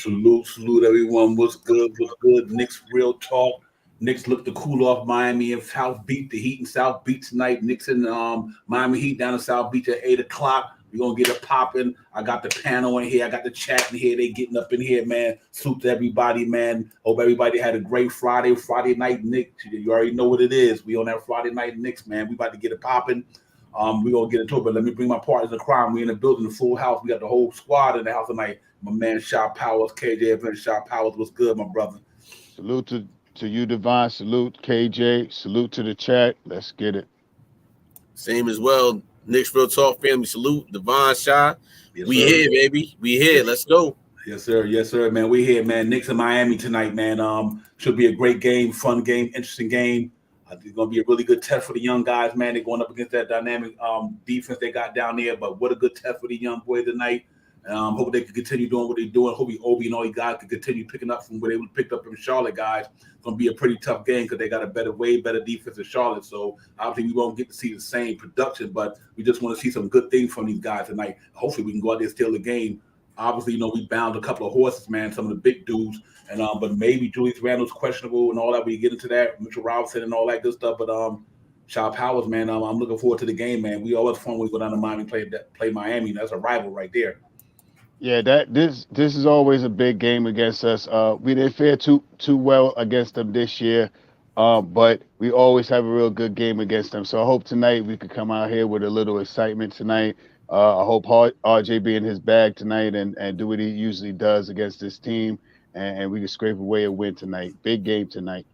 Salute everyone. What's good? What's good? Knicks real talk. Knicks look to cool off Miami and South Beach. The Heat in South Beach tonight. Knicks and Miami Heat down in South Beach at 8 o'clock. We're gonna get it popping. I got the panel in here. I got the chat in here. They getting up in here, man. Salute to everybody, man. Hope everybody had a great Friday night Knicks. You already know what it is. We on that Friday night Knicks, man. We about to get it popping. We're gonna get into it, but let me bring my partners in crime. We in the building, the full house. We got the whole squad in the house tonight. My man Shop Powers, KJ Evans, Shop Powers. What's good, my brother? Salute to you, Divine. Salute, KJ. Salute to the chat. Let's get it. Same as well. Knicks Real Talk family. Salute, Divine, Shy. Yes, we sir. here, baby. We here. Let's go. Yes, sir, man. We here, man. Knicks in Miami tonight, man. Should be a great game, fun game, interesting game. I think it's gonna be a really good test for the young guys, man. They're going up against that dynamic defense they got down there. But what a good test for the young boys tonight. Hope they can continue doing what they're doing. Hope Obi and all you guys can continue picking up from where they picked up from Charlotte, guys. It's gonna be a pretty tough game because they got a way better defense than Charlotte. So obviously we won't get to see the same production, but we just want to see some good things from these guys tonight. Hopefully we can go out there and steal the game. Obviously, we bound a couple of horses, man, some of the big dudes, and but maybe Julius Randle's questionable and all that. We get into that, Mitchell Robinson and all that good stuff. But Shaw Powers, man, I'm looking forward to the game, man. We always fun when we go down to Miami and play Miami. That's a rival right there. Yeah, this is always a big game against us. We didn't fare too well against them this year, but we always have a real good game against them. So I hope tonight we could come out here with a little excitement tonight. I hope RJ be in his bag tonight and do what he usually does against this team, and we can scrape away a win tonight. Big game tonight.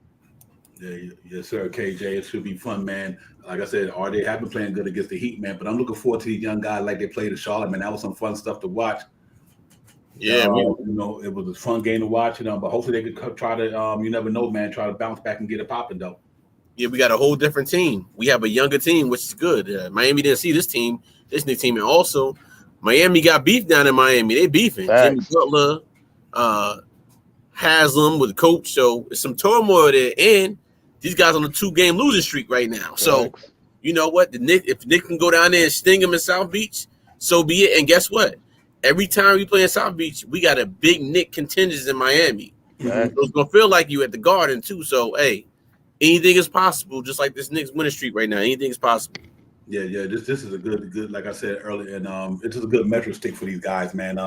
Yeah, yes, sir, KJ. It should be fun, man. Like I said, RJ have been playing good against the Heat, man. But I'm looking forward to these young guys like they played in Charlotte, man. That was some fun stuff to watch. Yeah, it was a fun game to watch, but hopefully they could try to, you never know, man, try to bounce back and get it popping, though. Yeah, we got a whole different team. We have a younger team, which is good. Miami didn't see this new team, and also Miami got beef down in Miami. They beefing. Facts. Jimmy Butler, Haslam with the coach, so it's some turmoil there, and these guys on a 2-game losing streak right now. So Facts. you know what? If Nick can go down there and sting them in South Beach, so be it. And guess what? Every time we play in South Beach, we got a big Nick contingent in Miami. Facts. So it's gonna feel like you at the Garden too. So hey, anything is possible. Just like this Knicks winning streak right now, anything is possible. Yeah. This is a good, like I said earlier, and it's just a good measure stick for these guys, man.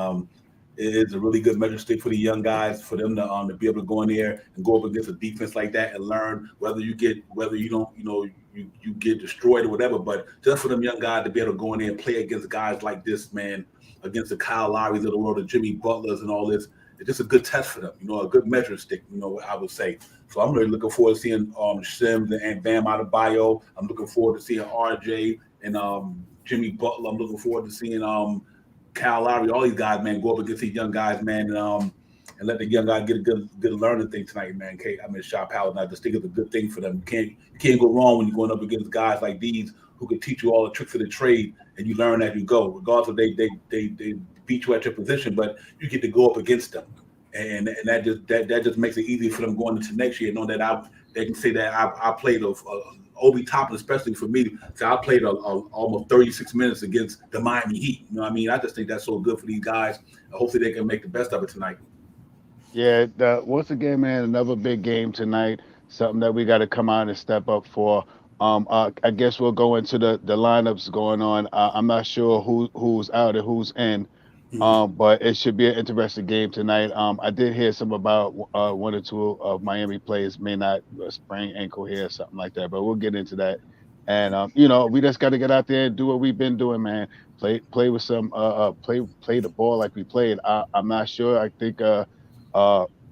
It is a really good measure stick for the young guys, for them to be able to go in there and go up against a defense like that and learn whether you don't, you get destroyed or whatever. But just for them young guys to be able to go in there and play against guys like this, man, against the Kyle Lowrys of the world, the Jimmy Butlers and all this, it's just a good test for them, a good measure stick, I would say. So I'm really looking forward to seeing Sims and Bam Adebayo. I'm looking forward to seeing RJ and Jimmy Butler. I'm looking forward to seeing Kyle Lowry, all these guys, man, go up against these young guys, man, and let the young guys get a good learning thing tonight, man. Shop Howard, and I just think it's a good thing for them. You can't go wrong when you're going up against guys like these who can teach you all the tricks of the trade, and you learn as you go. Regardless of they beat you at your position, but you get to go up against them, and that just makes it easier for them going into next year. Know that they can say that I played Obi Toppin, especially for me. So I played almost 36 minutes against the Miami Heat. You know what I mean? I just think that's so good for these guys. Hopefully they can make the best of it tonight. Yeah, once again, man, another big game tonight. Something that we got to come out and step up for. I guess we'll go into the lineups going on. I'm not sure who's out and who's in, but it should be an interesting game tonight. I did hear some about one or two of Miami players may not sprain ankle here or something like that, but we'll get into that. And we just got to get out there and do what we've been doing, man. Play with some play the ball like we played. I'm not sure. I think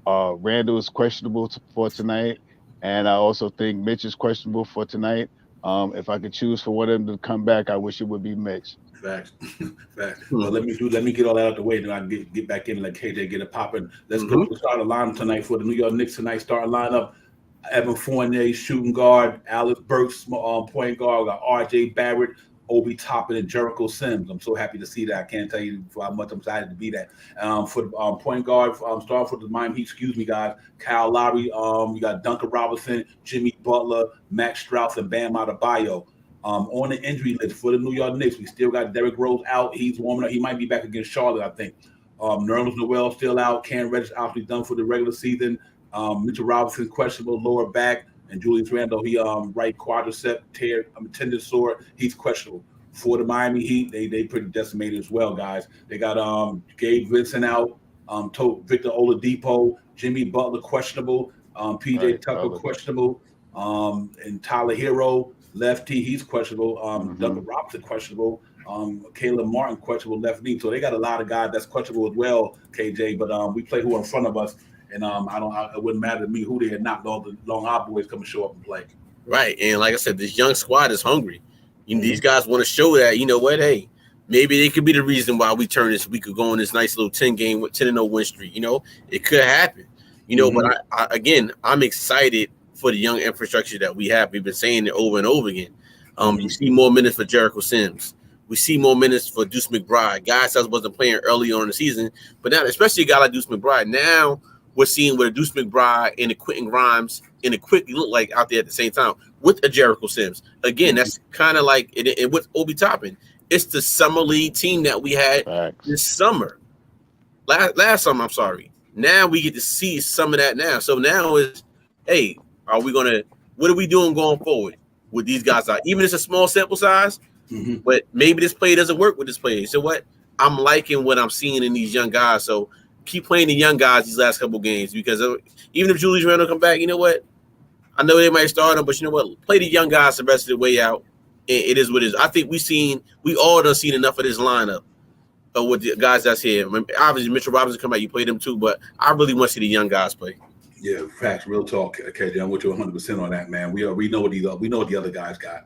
Randall is questionable for tonight. And I also think Mitch is questionable for tonight. If I could choose for one of them to come back, I wish it would be Mitch. Facts. Well, let me get all that out the way, then I can get back in and let KJ get it popping. Let's go to the starting lineup tonight for the New York Knicks tonight. Starting lineup: Evan Fournier, shooting guard; Alex Burks, point guard; we got RJ Barrett, Obi Toppin, and Jericho Sims. I'm so happy to see that. I can't tell you how much I'm excited to be that. For the point guard, starting for the Miami Heat, excuse me, guys, Kyle Lowry. We got Duncan Robinson, Jimmy Butler, Max Strauss, and Bam Adebayo. On the injury list for the New York Knicks, we still got Derrick Rose out. He's warming up. He might be back against Charlotte, I think. Nerlens Noel still out. Cam Reddish obviously done for the regular season. Mitchell Robinson questionable lower back, and Julius Randle he right quadricep tear tendon sore. He's questionable. For the Miami Heat, they pretty decimated as well, guys. They got Gabe Vincent out, Victor Oladipo, Jimmy Butler questionable, PJ Tucker questionable, and Tyler Hero lefty he's questionable. Duncan Robinson questionable. Caleb Martin questionable left knee. So they got a lot of guys that's questionable as well, KJ. But we play who in front of us, and it wouldn't matter to me who they had not long our boys come and show up and play. Right, and like I said, this young squad is hungry. These guys want to show that, you know what, hey, maybe they could be the reason why we could go on this nice little 10-game with 10-0 win streak. It could happen. But I'm excited for the young infrastructure that we have. We've been saying it over and over again. You see more minutes for Jericho Sims. We see more minutes for Deuce McBride. Guys that wasn't playing early on in the season, but now, especially a guy like Deuce McBride, now we're seeing what a Deuce McBride and a Quentin Grimes and a Quickly look like out there at the same time with a Jericho Sims. Again, that's kind of like it with Obi Toppin. It's the summer league team that we had this summer. Last summer, I'm sorry. Now we get to see some of that now. So now is, hey, what are we doing going forward with these guys out? Even if it's a small sample size, but maybe this play doesn't work with this play. So what? I'm liking what I'm seeing in these young guys. So keep playing the young guys these last couple games, because even if Julius Randle come back, you know what? I know they might start him, but you know what? Play the young guys the rest of the way out. It is what it is. I think we all done seen enough of this lineup with the guys that's here. I mean, obviously, Mitchell Robinson come out, you play them too, but I really want to see the young guys play. Yeah, facts, real talk, KJ. I'm with you 100% on that, man. We know what the other guys got.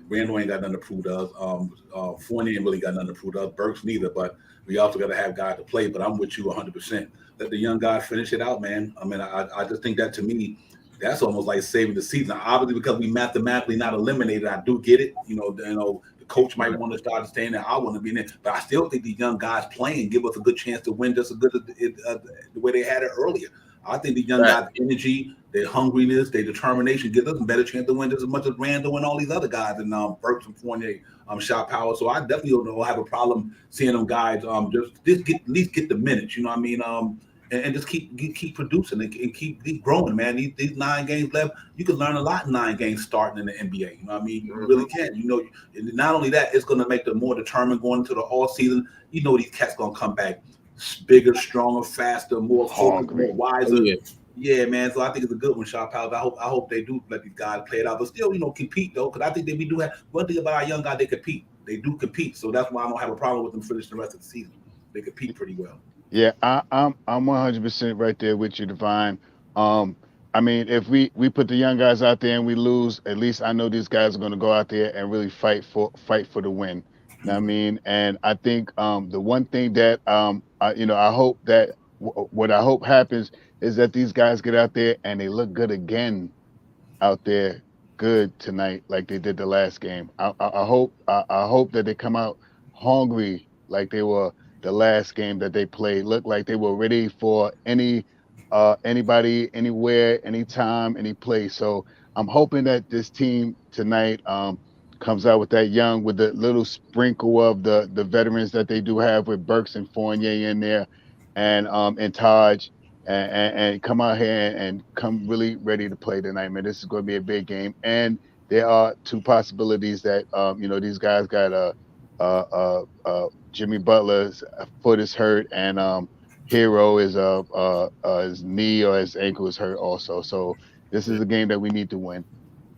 Randle ain't got nothing to prove to us. Fournier ain't really got nothing to prove to us. Burks neither, but we also got to have guys to play. But I'm with you 100%. Let the young guys finish it out, man. I mean, I just think that, to me, that's almost like saving the season. Obviously, because we mathematically not eliminated, I do get it. The coach might want to start staying there. I want to be in there, but I still think these young guys playing give us a good chance to win, just as good as the way they had it earlier. I think the young guys' energy, their hungriness, their determination gives us a better chance to win just as much as Randall and all these other guys and Burks and Fournier, shot power. So I definitely don't have a problem seeing them guys just at least get the minutes. You know what I mean? And just keep producing and keep growing, man. These 9 games left, you can learn a lot in 9 games starting in the NBA. You know what I mean? You really can. Not only that, it's going to make them more determined going into the all season. These cats going to come back bigger, stronger, faster, more focused, more wiser. Yeah, man. So I think it's a good one, Shot Powers. I hope they do let these guys play it out, but still, compete though, because I think we do have one thing about our young guys. They compete. They do compete. So that's why I don't have a problem with them finishing the rest of the season. They compete pretty well. Yeah, I'm 100% right there with you, Divine. I mean, if we put the young guys out there and we lose, at least I know these guys are going to go out there and really fight for the win. You know what I mean? And I think the one thing that I hope that what I hope happens is that these guys get out there and they look good again out there, good tonight like they did the last game. I hope that they come out hungry like they were the last game that they played. Looked like they were ready for anybody, anywhere, anytime, any place. So I'm hoping that this team tonight comes out with that young, with the little sprinkle of the veterans that they do have with Burks and Fournier in there, and Taj, and come out here and come really ready to play tonight, man. This is going to be a big game, and there are 2 possibilities that these guys got Jimmy Butler's foot is hurt, and Hero is his knee or his ankle is hurt also. So this is a game that we need to win.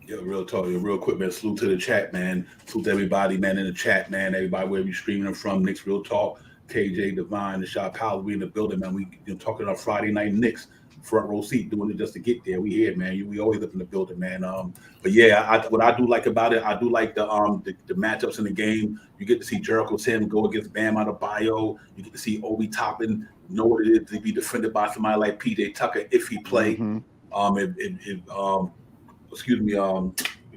Yeah, real talk. Real quick, man. Salute to the chat, man. Salute to everybody, man, in the chat, man. Everybody, wherever you're streaming them from. Knicks Real Talk, KJ, Divine, the Shot Power. We in the building, man. We talking on Friday night Knicks. Front row seat, doing it just to get there. We here, man. We always up in the building, man. But yeah, what I do like about it, I do like the matchups in the game. You get to see Jericho Sims go against Bam Adebayo. You get to see Obi Toppin know what it is to be defended by somebody like PJ Tucker if he play.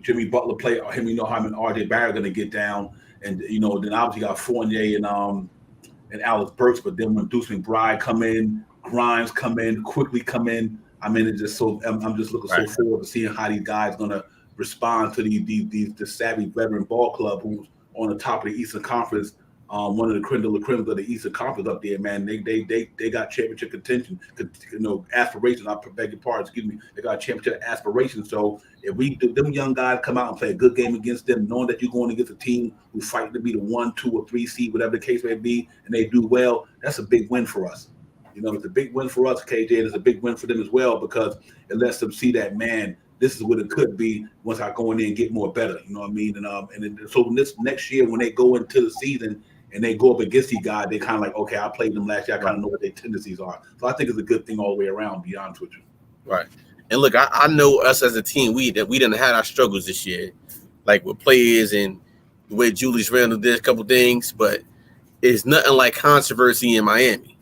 Jimmy Butler play him. Him and RJ Barrett going to get down, and then obviously got Fournier and Alex Burks. But then when Deuce McBride come in, Grimes come in, quickly come in. I mean, it's just so I'm just looking so forward to seeing how these guys gonna respond to the savvy veteran ball club who's on the top of the Eastern Conference one of the creme de la creme of the Eastern Conference up there, man. They got championship contention, aspirations. I beg your pardon, excuse me. They got championship aspirations. So if them young guys come out and play a good game against them, knowing that you're going against a team who's fighting to be the 1, 2, or 3 seed, whatever the case may be, and they do well, that's a big win for us. It's a big win for us, KJ, and it's a big win for them as well because it lets them see that, man, this is what it could be once I go in there and get more better. You know what I mean? So this next year when they go into the season and they go up against these guys, they kind of like, okay, I played them last year. I kind of know what their tendencies are. So I think it's a good thing all the way around, to be honest with you. Right. And look, I know us as a team, we didn't have our struggles this year, like with players and the way Julius Randle did a couple things, but it's nothing like controversy in Miami.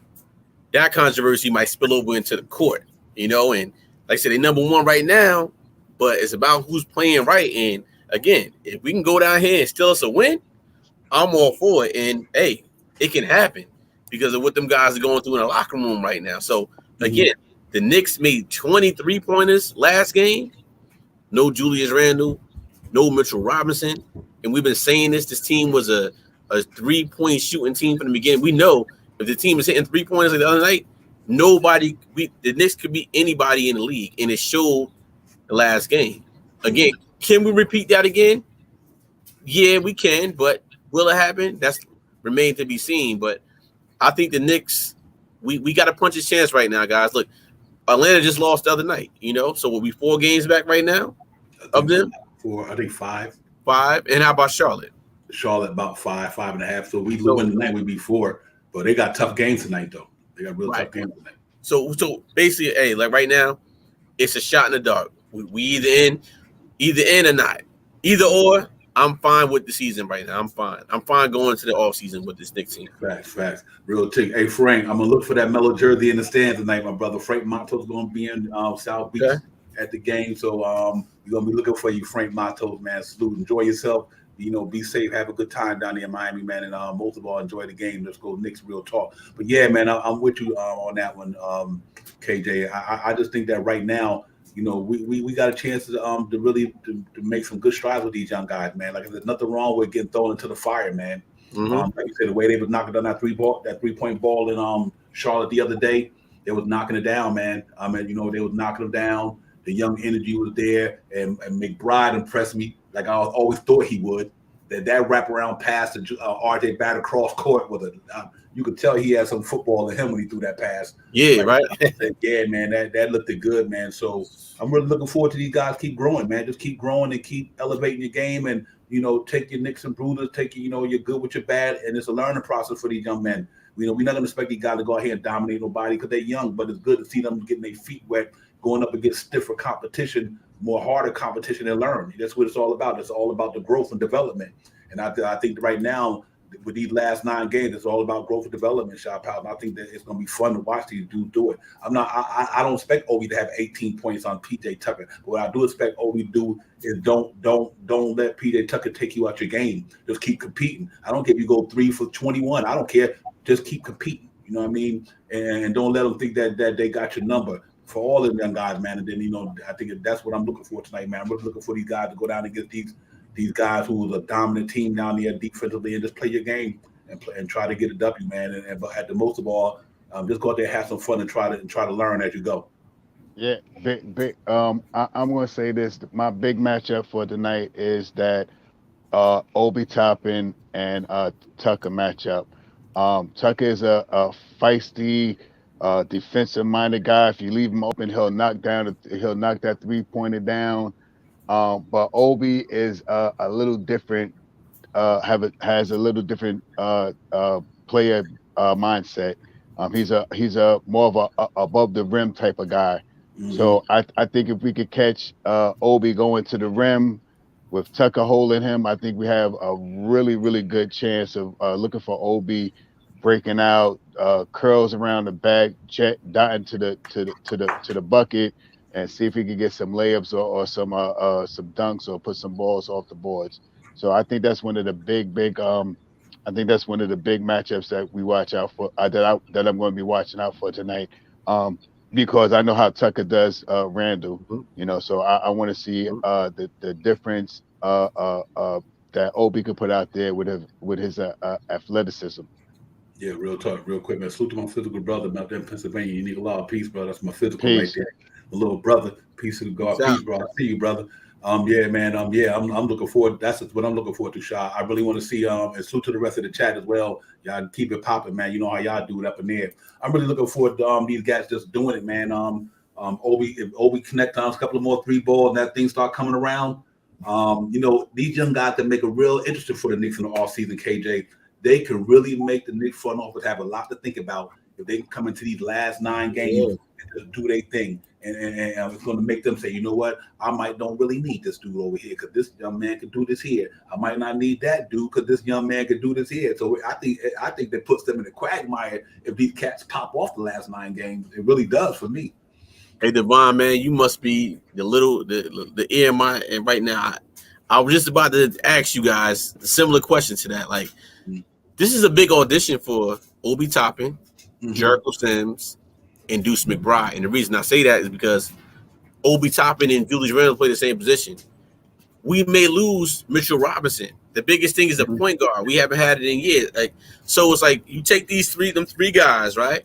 That controversy might spill over into the court, and like I said, they're number 1 right now, but it's about who's playing right. And again, if we can go down here and steal us a win, I'm all for it. And hey, it can happen because of what them guys are going through in the locker room right now. So again, the Knicks made 23 pointers last game. No Julius Randle, no Mitchell Robinson. And we've been saying this team was a 3-point shooting team from the beginning. We know if the team is hitting 3 pointers like the other night, the Knicks could beat anybody in the league. And it showed the last game. Again, can we repeat that again? Yeah, we can, but will it happen? That's remained to be seen. But I think the Knicks, we got a puncher's chance right now, guys. Look, Atlanta just lost the other night, so we'll be 4 games back right now of them? I think 5. 5. And how about Charlotte? Charlotte about 5, 5.5. So we win tonight, we'd be 4. But they got tough games tonight, though. They got real tough games tonight. So basically, hey, like right now, it's a shot in the dark. We either in or not. Either or, I'm fine with the season right now. I'm fine. I'm fine going to the offseason with this Knicks team. Facts. Real tick. Hey, Frank, I'm going to look for that mellow jersey in the stands tonight, my brother. Frank Montos going to be in South Beach at the game. So we're going to be looking for you, Frank Montos, man. Salute. Enjoy yourself. Be safe. Have a good time down there in Miami, man. And most of all, enjoy the game. Let's go Knicks, real talk. But, yeah, man, I'm with you on that one, KJ. I just think that right now, we got a chance to really make some good strides with these young guys, man. Like there's nothing wrong with getting thrown into the fire, man. Like you said, the way they was knocking down that 3-point ball in Charlotte the other day, they was knocking it down, man. They was knocking them down. The young energy was there, and McBride impressed me like I always thought he would. That wraparound pass to RJ Barrett across court with you could tell he had some football in him when he threw that pass. Yeah, right. Yeah, man, that looked good, man. So I'm really looking forward to these guys keep growing, man. Just keep growing and keep elevating your game, and take your nicks and bruises, take your good with your bad, and it's a learning process for these young men. We're not going to expect these guys to go out here and dominate nobody because they're young, but it's good to see them getting their feet wet, going up against stiffer competition, more harder competition, and learn. That's what it's all about. It's all about the growth and development. And I think right now, with these last 9 games, it's all about growth and development, Shop House. And I think that it's going to be fun to watch these dudes do it. I don't expect Obi to have 18 points on PJ Tucker. But what I do expect Obi to do is don't let PJ Tucker take you out your game. Just keep competing. I don't care if you go 3 for 21. I don't care. Just keep competing. You know what I mean? And don't let them think that they got your number. For all of them young guys, man. And then, I think that's what I'm looking for tonight, man. I'm really looking for these guys to go down and get these guys who was a dominant team down there defensively and just play your game and try to get a W, man. But at the most of all, just go out there, have some fun, and try to learn as you go. Yeah, big. I'm going to say this. My big matchup for tonight is that Obi Toppin and Tucker matchup. Tucker is a feisty, defensive-minded guy. If you leave him open, he'll knock that 3-pointer down. But Obi is a little different. Has a little different player mindset. He's a more of a above the rim type of guy. Mm-hmm. So I think if we could catch Obi going to the rim with Tucker holding him, I think we have a really, really good chance of looking for Obi breaking out, curls around the back, dotting to the bucket, and see if he can get some layups or some dunks or put some balls off the boards. So I think that's one of the big matchups that we watch out for. That I'm going to be watching out for tonight. Because I know how Tucker does Randall, so I want to see the difference that Obi could put out there with his athleticism. Yeah, real talk, real quick, man. Salute to my physical brother out there in Pennsylvania. You need a lot of peace, bro. That's my physical right Peace. there. My little brother. Peace to God. Peace Peace, out. bro. I see you, brother. Yeah, man. Yeah, I'm looking forward. That's what I'm looking forward to, Shaw. I really want to see and salute to the rest of the chat as well. Y'all keep it popping, man. You know how y'all do it up in there. I'm really looking forward to these guys just doing it, man. If Obi connect on a couple of more 3-ball and that thing start coming around, these young guys can make it real interesting for the Knicks in the offseason, KJ. They can really make the Knicks front office have a lot to think about if they can come into these last 9 games and just do their thing. And it's going to make them say, you know what, don't really need this dude over here because this young man can do this here. I might not need that dude because this young man can do this here. So I think that puts them in a quagmire if these cats pop off the last 9 games. It really does for me. Hey, Devon, man, you must be the ear in my, and right now I was just about to ask you guys a similar question to that. Like, this is a big audition for Obi Toppin, Jericho Sims, and Deuce McBride. And the reason I say that is because Obi Toppin and Julius Randle play the same position. We may lose Mitchell Robinson. The biggest thing is a point guard. We haven't had it in years. So it's like you take them three guys, right?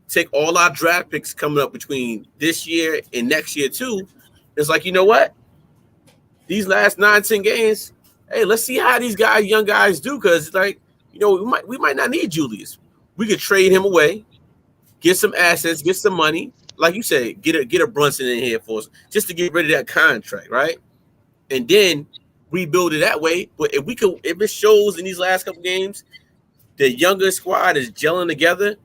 Take all our draft picks coming up between this year and next year too. It's like, you know what? These last 9-10 games, hey, let's see how these young guys do. Because it's like, we might not need Julius. We could trade him away, get some assets, get some money. Like you said, get a Brunson in here for us just to get rid of that contract, right? And then rebuild it that way. But if it shows in these last couple games, the younger squad is gelling together,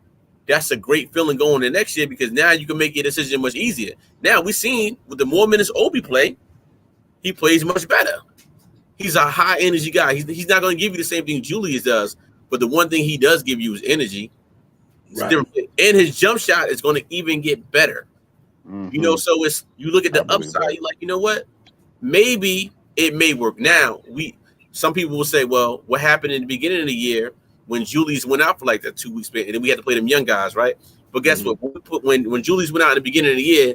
that's a great feeling going into next year because now you can make your decision much easier. Now we've seen with the more minutes Obi play, he plays much better. He's a high energy guy. He's not going to give you the same thing Julius does, but the one thing he does give you is energy. Right. And his jump shot is going to even get better. So you look at the upside, you're like, you know what? Maybe it may work. Now, some people will say, well, what happened in the beginning of the year when Julius went out for like that 2 weeks, and then we had to play them young guys, right? But guess what? When Julius went out in the beginning of the year,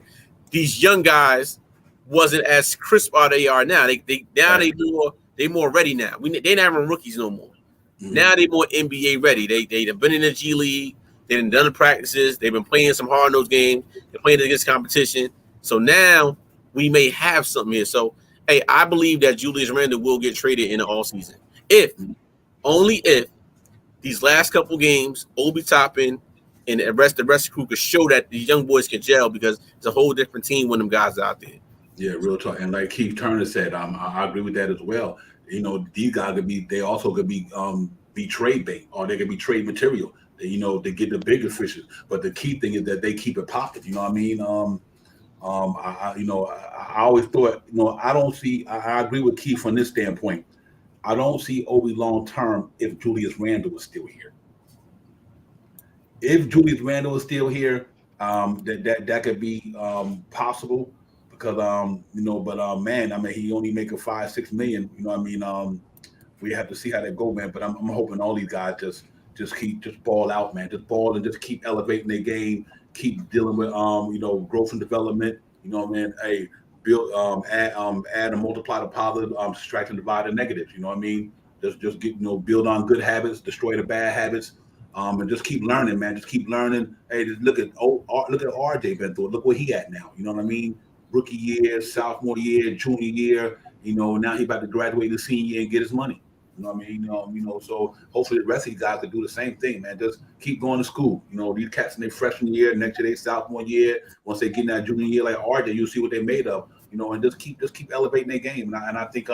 these young guys wasn't as crisp as they are now. They more ready now. They're not even rookies no more. Now they more NBA ready. They've been in the G League. They've done the practices. They've been playing some hard-nosed games. They're playing against competition. So now we may have something here. So, hey, I believe that Julius Randle will get traded in the offseason. Only if these last couple games, Obi Toppin and the rest of the crew could show that these young boys can gel because it's a whole different team when them guys are out there. Yeah, real talk. And like Keith Turner said, I agree with that as well. These guys they also could be trade bait or they could be trade material. They get the bigger fishes. But the key thing is that they keep it pocket. You know what I mean? I always thought, I agree with Keith from this standpoint. I don't see Obi long term if Julius Randle was still here. If Julius Randle is still here, that could be possible because man, I mean he only making $5-6 million. You know what I mean? We have to see how that go, man. But I'm hoping all these guys just ball out, man. Just ball and just keep elevating their game, keep dealing with growth and development. You know what I mean? Hey, build add and multiply the positive, subtract and divide the negatives. You know what I mean? Just get build on good habits, destroy the bad habits, and just keep learning, man. Just keep learning. Hey, just look at RJ been through. Look where he at now. You know what I mean? Rookie year, sophomore year, junior year. Now he about to graduate the senior year and get his money. You know what I mean? So hopefully the rest of these guys can do the same thing, man. Just keep going to school. These cats in their freshman year, next year they sophomore year. Once they get in that junior year like RJ, you'll see what they're made of. And just keep elevating their game. And I think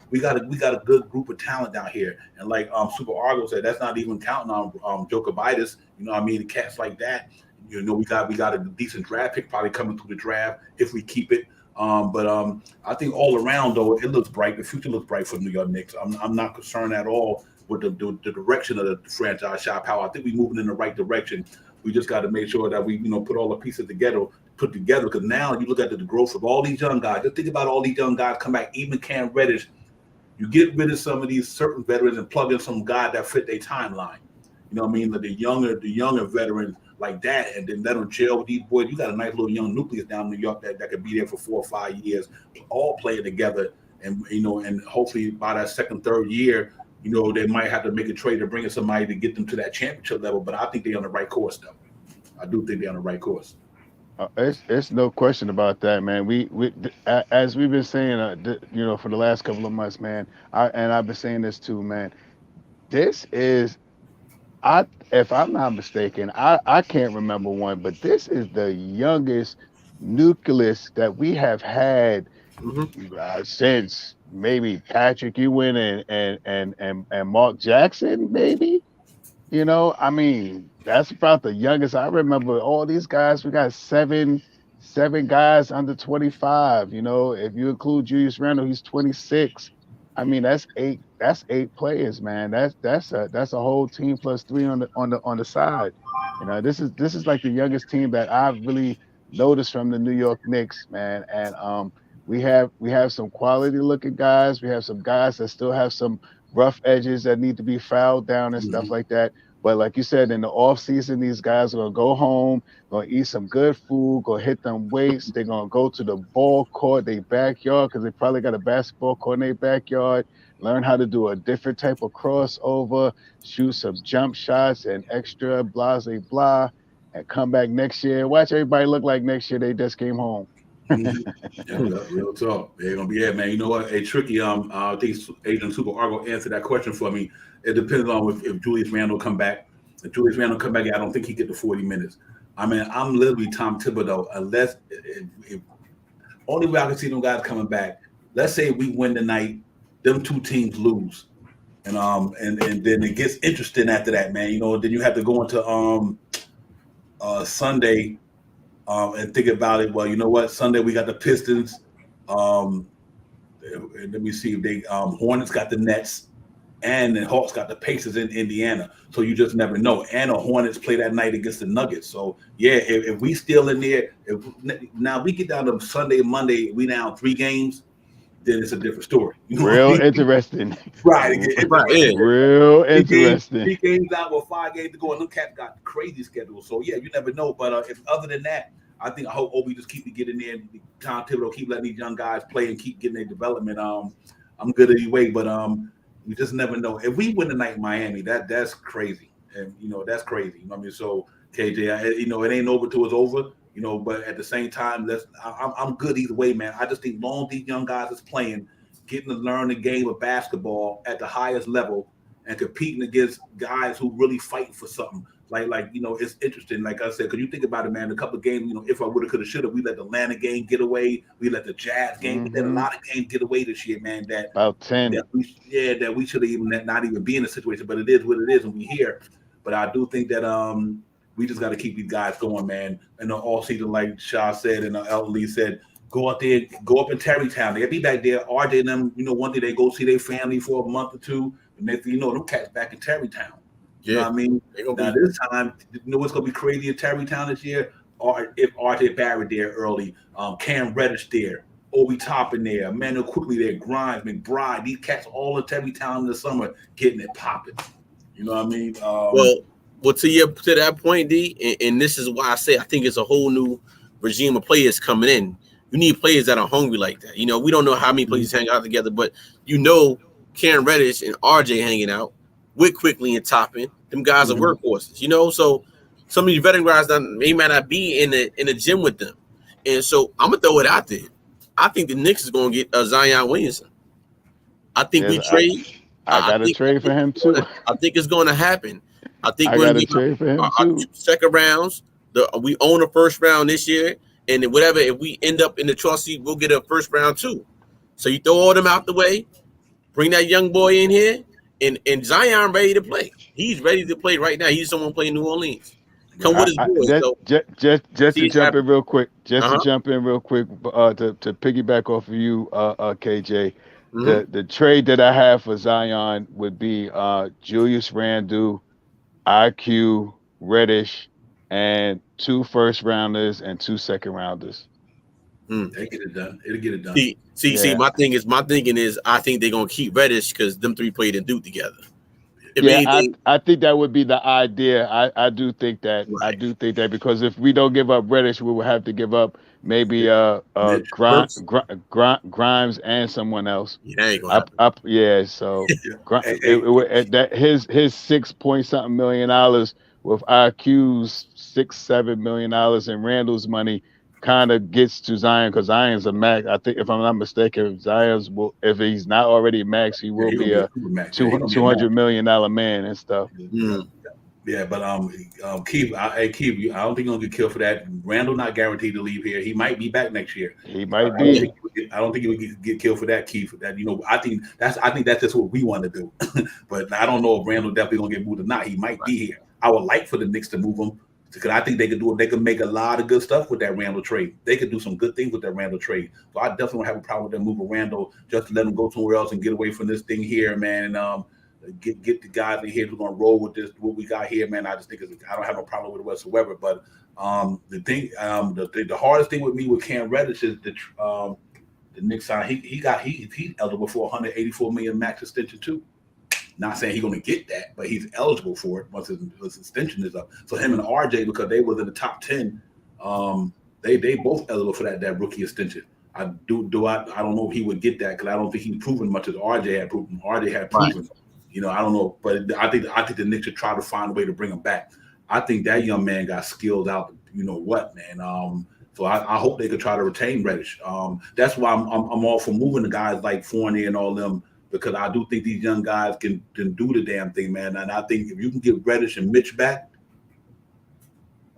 we got a good group of talent down here. And like Super Argo said, that's not even counting on Jokovitis. You know what I mean? Cats like that. We got a decent draft pick probably coming through the draft if we keep it. But I think all around though it looks bright. The future looks bright for New York Knicks. I'm not concerned at all with the direction of the franchise. Shop how I think we're moving in the right direction. We just got to make sure that we put all the pieces together. Because now you look at the growth of all these young guys. Just think about all these young guys come back. Even Cam Reddish, you get rid of some of these certain veterans and plug in some guys that fit their timeline. You know what I mean? The younger veterans like that, and then let them chill with these boys. You got a nice little young nucleus down in New York that could be there for 4 or 5 years, all playing together and and hopefully by that second, third year, they might have to make a trade to bring in somebody to get them to that championship level. But I think they're on the right course, though. I do think they're on the right course. It's no question about that, man. As we've been saying, for the last couple of months, man. I've been saying this too, man. This is, if I'm not mistaken, I can't remember one, but this is the youngest nucleus that we have had since maybe Patrick Ewing and Mark Jackson, maybe. I mean, that's about the youngest I remember. All these guys, we got seven guys under 25. If you include Julius Randle, he's 26. I mean, that's eight players, man. That's a whole team plus three on the side. This is like the youngest team that I've really noticed from the New York Knicks, man. And we have some quality looking guys. We have some guys that still have some rough edges that need to be fouled down and stuff like that. But like you said, in the off season, these guys are gonna go home, gonna eat some good food, go hit them weights. They're gonna go to the ball court, their backyard, because they probably got a basketball court in their backyard. Learn how to do a different type of crossover, shoot some jump shots and extra blah, blah, and come back next year. Watch everybody look like next year they just came home. Yeah, real talk. They're gonna be man. You know what? Hey, Tricky. I think Agent Super Argo answered that question for me. It depends on if Julius Randle come back. If Julius Randle come back, I don't think he get the 40 minutes. I mean, I'm literally Tom Thibodeau. Unless if only way I can see them guys coming back. Let's say we win tonight, them two teams lose, and then it gets interesting after that, man. Then you have to go into Sunday. And think about it. Well, you know what? Sunday we got the Pistons. Let me see if they Hornets got the Nets, and the Hawks got the Pacers in Indiana. So you just never know. And the Hornets play that night against the Nuggets. So yeah, if we still in there, now we get down to Sunday, Monday, we down 3 games, then it's a different story. Real interesting. Right. Real interesting. 3 games out with 5 games to go, and them cats got crazy schedules. So yeah, you never know. But if other than that, I hope Obi just keep getting there. Tom Thibodeau keep letting these young guys play and keep getting their development. I'm good anyway, but you just never know. If we win tonight in Miami, that's crazy, and that's crazy. You know what I mean? So KJ, it ain't over till it's over. But at the same time, I'm good either way, man. I just think long these young guys is playing, getting to learn the game of basketball at the highest level, and competing against guys who really fight for something. Like it's interesting. Like I said, because you think about it, man. A couple of games, if I woulda, coulda, shoulda, we let the Atlanta game get away. We let the Jazz game. We let a lot of games get away this year, man. That about 10. That we should have even not even be in a situation. But it is what it is, and we here. But I do think that we just got to keep these guys going, man. And all season, like Shaw said and Elton Lee said, go out there, go up in Terrytown. They'll be back there. RJ and them, one day they go see their family for a month or two, and next thing them cats back in Terrytown. You know what I mean? Now this time, what's gonna be crazy in Terrytown this year? Or if RJ Barrett there early, Cam Reddish there, Obi Toppin there, Emmanuel Quickly there, Grimes, McBride, these cats all in Terrytown in the summer getting it popping. You know what I mean? Well, to that point, D, and this is why I say I think it's a whole new regime of players coming in. You need players that are hungry like that. We don't know how many players hang out together, but Cam Reddish and RJ hanging out with Quickly and Toppin. Them guys are workhorses, So some of these veteran guys may not be in the gym with them, and so I'm gonna throw it out there. I think the Knicks is gonna get Zion Williamson. I think we trade. I got a trade for him too. I think it's going to happen. I think we're going to trade for him too. 2 second rounds. We own a first round this year, and then whatever. If we end up in the 12th seed, we'll get a first round too. So you throw all them out the way, bring that young boy in here, and Zion ready to play. He's ready to play right now. He's someone playing New Orleans. Come with his boys. Just to jump in real quick. To piggyback off of you, KJ. The trade that I have for Zion would be Julius Randle, IQ, Reddish, and 2 first rounders and 2 second rounders. They get it done. It'll get it done. See. My thinking is, I think they're gonna keep Reddish because them 3 played in Duke together. I think that would be the idea. I do think that. Right. I do think that because if we don't give up Reddish, we will have to give up maybe Grimes and someone else. Yeah, that ain't gonna happen. So that his 6 point something $million with IQ's $6-7 million and Randall's money kind of gets to Zion because Zion's a max. I think if I'm not mistaken, if he's not already max, he will be a $200 million man and stuff. Yeah, but Keith, I don't think you're gonna get killed for that. Randall not guaranteed to leave here. He might be back next year. He might be. I don't think he would get killed for that, Keith. That I think that's just what we want to do. But I don't know if Randall definitely gonna get moved or not. He might be here. I would like for the Knicks to move him because I think they could do it. They could make a lot of good stuff with that Randall trade. They could do some good things with that Randall trade. So I definitely don't have a problem with them moving Randall just to let him go somewhere else and get away from this thing here, man. And get the guys in here who's gonna roll with this what we got here, man. I just think I don't have a problem with it whatsoever. But the hardest thing with me with Cam Reddish is the Knicks sign. He's eligible for $184 million max extension too. Not saying he's gonna get that, but he's eligible for it once his extension is up. So him and RJ, because they was in the top 10, they both eligible for that rookie extension. I don't know if he would get that because I don't think he's proven much as RJ had proven. RJ had proven. Right. I don't know, but I think the Knicks should try to find a way to bring him back. I think that young man got skilled out. You know what, man? So I hope they could try to retain Reddish. That's why I'm all for moving the guys like Fournier and all them because I do think these young guys can do the damn thing, man. And I think if you can get Reddish and Mitch back,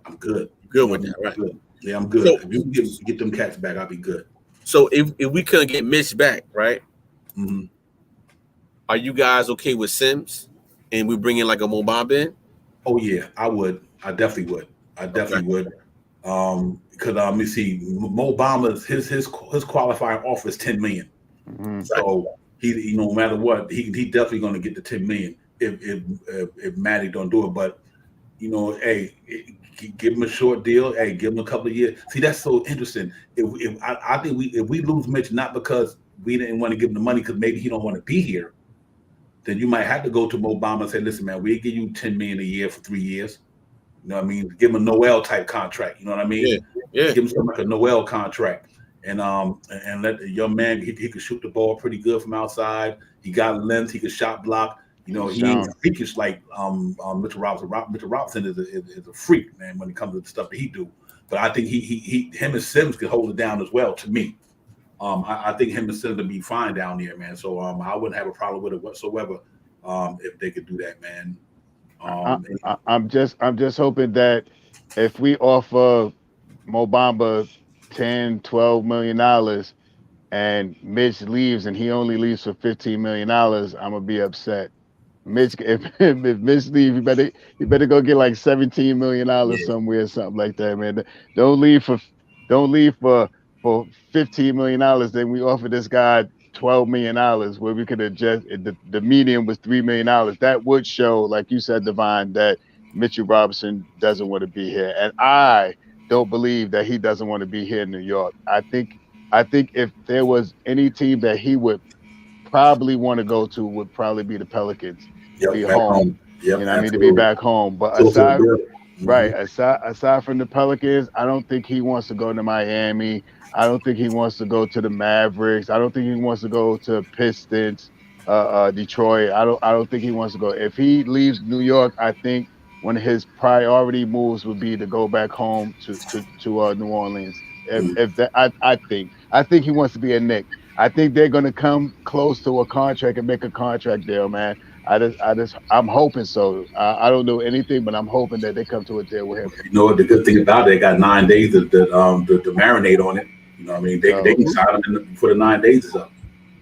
I'm good. Good with that, right? Good. Yeah, I'm good. So, if you can get them cats back, I'll be good. So if we couldn't get Mitch back, right? Mm-hmm. Are you guys okay with Sims and we bring in like a Mo Bamba in? Oh yeah, I would. I definitely would. Would. Because let me see, Mo Bamba's his qualifying offer is $10 million. Mm-hmm. So he no matter what, he definitely going to get the $10 million if Matty don't do it. But hey, give him a short deal. Hey, give him a couple of years. See, that's so interesting. I think if we lose Mitch not because we didn't want to give him the money because maybe he don't want to be here, then you might have to go to Mo Bamba and say, listen, man, we'll give you $10 million a year for 3 years. You know what I mean? Give him a Noel type contract. You know what I mean? Yeah. Give him something like a Noel contract. And let the young man, he could shoot the ball pretty good from outside. He got length. He could shot block. He ain't freakish like Mitchell Robinson. Mitchell Robinson is a freak, man, when it comes to the stuff that he do. But I think him and Sims could hold it down as well. To me, I think him and Sims would be fine down there, man. So I wouldn't have a problem with it whatsoever if they could do that, man. I'm just hoping that if we offer Mo Bamba $10-12 million and Mitch leaves and he only leaves for $15 million, I'm gonna be upset. Mitch, if Mitch leaves, you better go get like $17 million somewhere, something like that, man. Don't leave for $15 million. Then we offer this guy $12 million where we could adjust the median was $3 million. That would show, like you said, Divine, that Mitchell Robinson doesn't want to be here. And I don't believe that he doesn't want to be here in New York. I think if there was any team that he would probably want to go to would probably be the Pelicans. Be home. Yep, I mean to be back home. But aside from the Pelicans, I don't think he wants to go to Miami. I don't think he wants to go to the Mavericks. I don't think he wants to go to Pistons, Detroit. I don't think he wants to go. If he leaves New York, I think one of his priority moves would be to go back home to New Orleans. I think he wants to be a Knick. I think they're going to come close to a contract and make a contract deal, man. I'm hoping so. I don't know anything, but I'm hoping that they come to a deal with him. You know what? The good thing about it, they got 9 days to marinate on it. You know what I mean? They can sign him before the 9 days is up,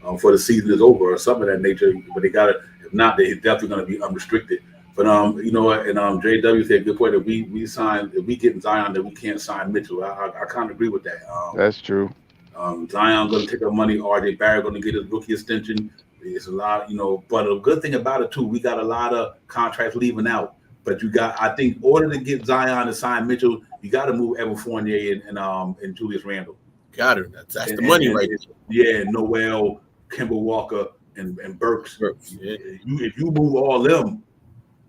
before the season is over or something of that nature. But they got to, if not, they're definitely going to be unrestricted. But you know what? And JW said a good point that we sign, if we get Zion, that we can't sign Mitchell. I kind of agree with that. That's true. Zion going to take our money. RJ Barrett going to get his rookie extension. It's a lot, but a good thing about it too, we got a lot of contracts leaving out. But I think in order to get Zion to sign Mitchell, you got to move Evan Fournier and Julius Randle. Got her. That's the money right there. Yeah, Noel, Kemba Walker, and Burks. Yeah. If you move all them,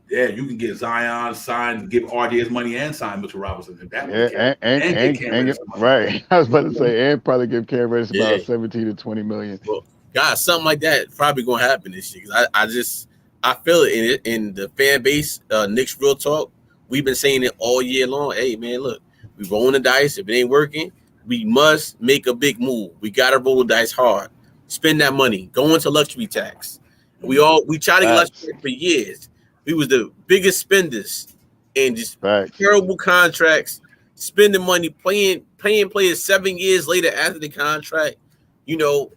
yeah, you can get Zion signed, give RJ his money, and sign Mitchell Robinson. If that was the case, and get Cam Reddish some money. Right. I was about to say, and probably give Cam Reddish about Yeah. 17 to 20 million. Well, guys, something like that probably gonna happen this year. Cause I feel it in the fan base. Knicks Real Talk. We've been saying it all year long. Hey man, look, we rolling the dice. If it ain't working, we must make a big move. We gotta roll the dice hard. Spend that money. Go into luxury tax. We tried to get luxury tax for years. We was the biggest spenders and just terrible contracts, spending money, playing players 7 years later after the contract. You know,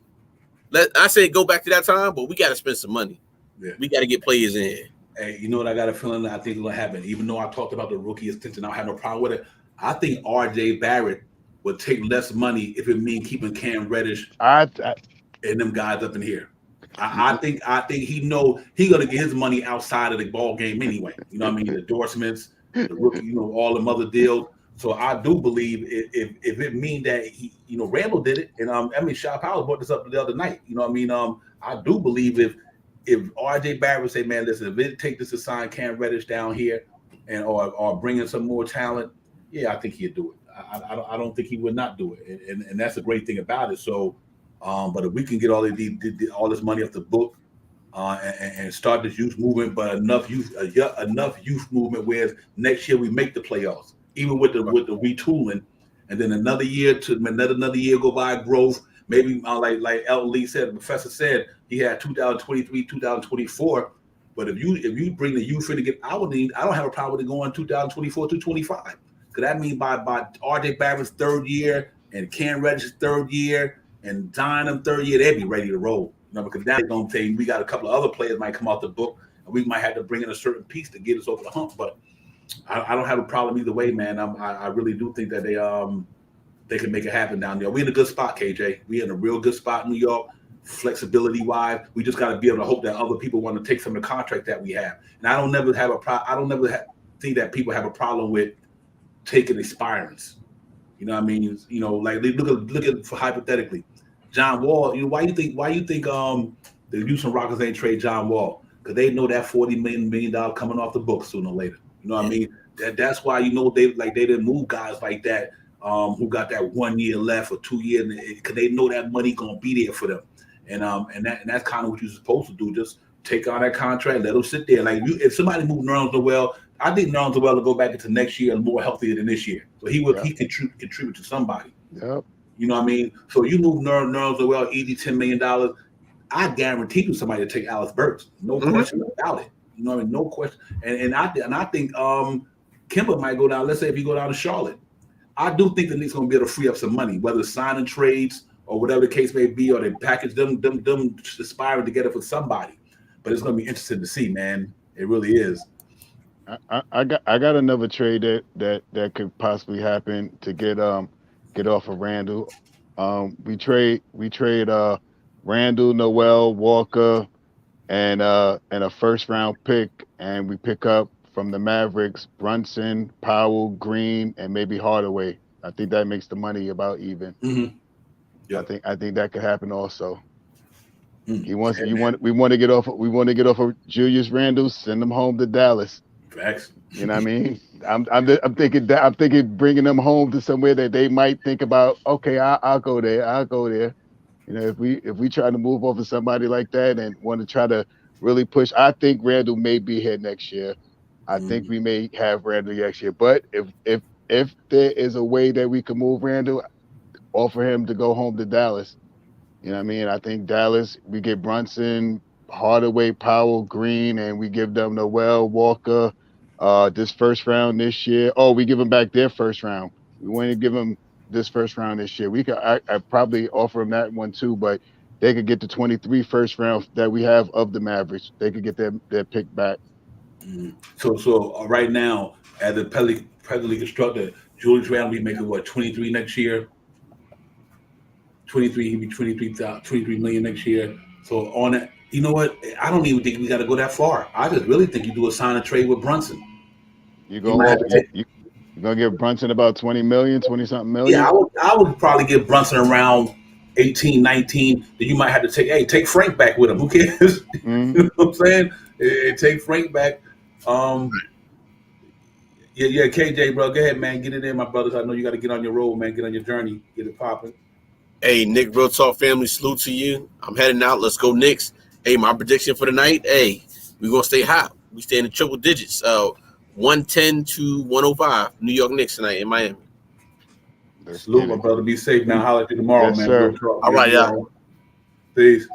I say go back to that time, but we got to spend some money. Yeah. We got to get players in here. Hey, you know what? I got a feeling that I think it's going to happen. Even though I talked about the rookie extension, I don't have no problem with it. I think RJ Barrett would take less money if it means keeping Cam Reddish and them guys up in here. I think he know he gonna get his money outside of the ball game anyway. You know what I mean? The endorsements, the rookie, you know, all them other deals. So I do believe if it mean that he, you know, Randall did it, and I mean, Shy Powell brought this up the other night. You know what I mean? I do believe if RJ Barrett would say, man, listen, if it take this to sign Cam Reddish down here, and or bring in some more talent, yeah, I think he'd do it. I don't think he would not do it, and that's the great thing about it. So. But if we can get all this money off the book and start this youth movement, but enough youth movement where next year we make the playoffs, even with the retooling, and then another year go by growth. Maybe like Elton Lee said, the professor said he had 2023, 2024. But if you bring the youth in to get, I don't have a problem with it going 2024 to 25. Because that means by RJ Barrett's third year and Cam Reddish's third year. And Zion third year, they'd be ready to roll. You know, because now they're gonna say we got a couple of other players might come off the book, and we might have to bring in a certain piece to get us over the hump. But I don't have a problem either way, man. I really do think that they can make it happen down there. We're in a good spot, KJ. We're in a real good spot in New York, flexibility wise. We just got to be able to hope that other people want to take some of the contract that we have. And I don't never see that people have a problem with taking expirants. You know what I mean? You know, like look at for hypothetically. John Wall, you know, why you think the Houston Rockets ain't trade John Wall? Because they know that $40 million coming off the books sooner or later. You know what I mean? That's why, you know, they didn't move guys like that who got that 1 year left or 2 years, because they know that money gonna be there for them. And that's kind of what you're supposed to do. Just take on that contract, let them sit there. Like if somebody moved Nerlens Noel, I think Nerlens Noel will go back into next year more healthier than this year. So he contribute to somebody. Yep. You know what I mean? So you move Nerlens Noel, easy $10 million. I guarantee you somebody to take Alex Burks. No question about it. You know what I mean? No question. And I think Kemba might go down. Let's say if he go down to Charlotte, I do think the Knicks going to be able to free up some money, whether it's signing trades or whatever the case may be, or they package them aspiring together for somebody. But it's going to be interesting to see, man. It really is. I got another trade that could possibly happen to get off of Randall. We trade Randall, Noel, Walker, and a first round pick, and we pick up from the Mavericks Brunson, Powell, Green, and maybe Hardaway. I think that makes the money about even. Mm-hmm. Yeah. I think that could happen also. We want to get off of Julius Randle, send him home to Dallas. Facts. You know what I mean? I'm thinking bringing them home to somewhere that they might think about. Okay, I'll go there. You know, if we try to move over somebody like that and want to try to really push, I think Randall may be here next year. I think we may have Randall next year. But if there is a way that we can move Randall, offer him to go home to Dallas. You know what I mean? I think Dallas, we get Brunson, Hardaway, Powell, Green, and we give them Noel, Walker, this first round this year. Oh, we give them back their first round. We want to give them this first round this year. We could, I probably offer them that one too, but they could get the 23 first round that we have of the Mavericks. They could get their pick back. So right now, as a presently constructed, Julius Randle be making what, 23 next year? 23, he'd be 23 million next year. So on it, you know what? I don't even think we got to go that far. I just really think you do a sign and trade with Brunson. You're gonna give Brunson about 20 something million? Yeah, I would probably give Brunson around 18, 19, then you might have to take Frank back with him. Who cares? Mm-hmm. You know what I'm saying? Take Frank back. Yeah, KJ, bro. Go ahead, man. Get it in, my brothers. I know you got to get on your road, man. Get on your journey. Get it popping. Hey, Nick, Real Talk family, salute to you. I'm heading out. Let's go, Knicks. Hey, my prediction for the night, hey, we're going to stay hot. We stay in the triple digits. 110 to 105, New York Knicks tonight in Miami. Let's Salute, get my it. brother. Be safe, man. Holler at you tomorrow, Yes, man. sir. Real talk. All right, y'all. Peace.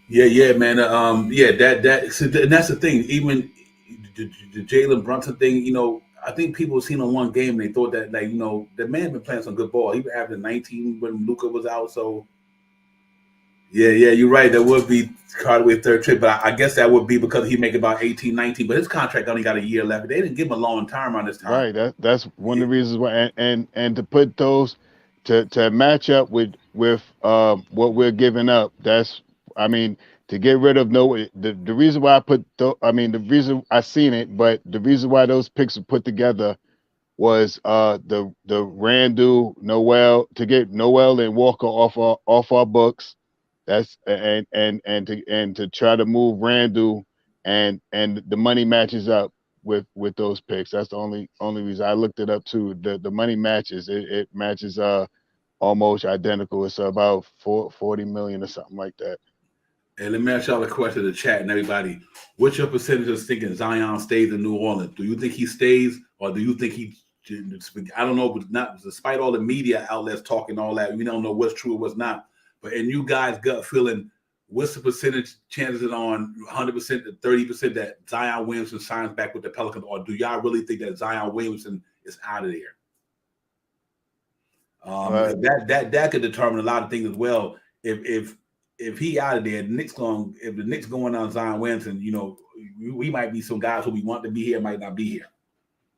Yeah, man. Yeah, and that's the thing. Even the Jalen Brunson thing, I think people seen on one game and they thought that, like, the man been playing some good ball. He been averaging 19 when Luka was out. So, yeah, you're right. That would be Hardaway third trip, but I guess that would be because he make about 18, 19. But his contract only got a year left. They didn't give him a long term on this time. Right. That's one of the reasons why, and to put those to match up with what we're giving up. I mean, to get rid of the reason why the reason I seen it, but the reason why those picks were put together was the Randall Noel, to get Noel and Walker off our books. That's and to try to move Randall, and the money matches up with those picks. That's the only reason. I looked it up too. The money matches. It matches almost identical. It's about 40 million or something like that. And let me ask y'all a question to the chat and everybody. What's your percentage of thinking Zion stays in New Orleans? Do you think he stays, or do you think I don't know, but not despite all the media outlets talking all that, we don't know what's true and what's not. But in you guys' gut feeling, what's the percentage chances on 100% to 30% that Zion Williamson signs back with the Pelicans, or do y'all really think that Zion Williamson is out of there? Because that could determine a lot of things as well. If he out of there, if the Knicks going on Zion Williamson, we might be some guys who we want to be here, might not be here.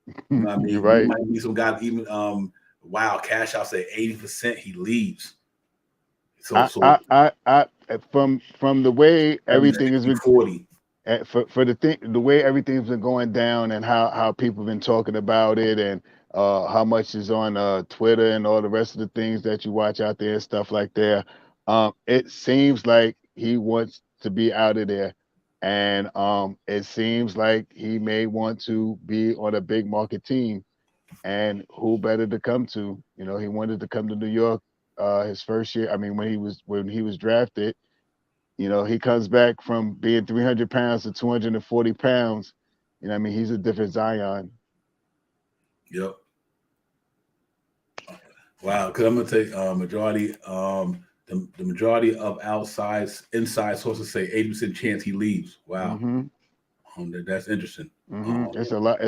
You know what I mean? You're right. We might be some guys even Cash out say 80% he leaves. So I from the way everything has been 40. For the way everything's been going down, and how people have been talking about it, and how much is on Twitter and all the rest of the things that you watch out there and stuff like that. It seems like he wants to be out of there, and it seems like he may want to be on a big market team, and who better to come to? He wanted to come to New York his first year. I mean, when he was drafted, he comes back from being 300 pounds to 240 pounds. I mean, he's a different Zion. Yep. Wow, because I'm gonna take majority. The majority of inside sources say 80% chance he leaves. Wow, that's interesting. It's a lot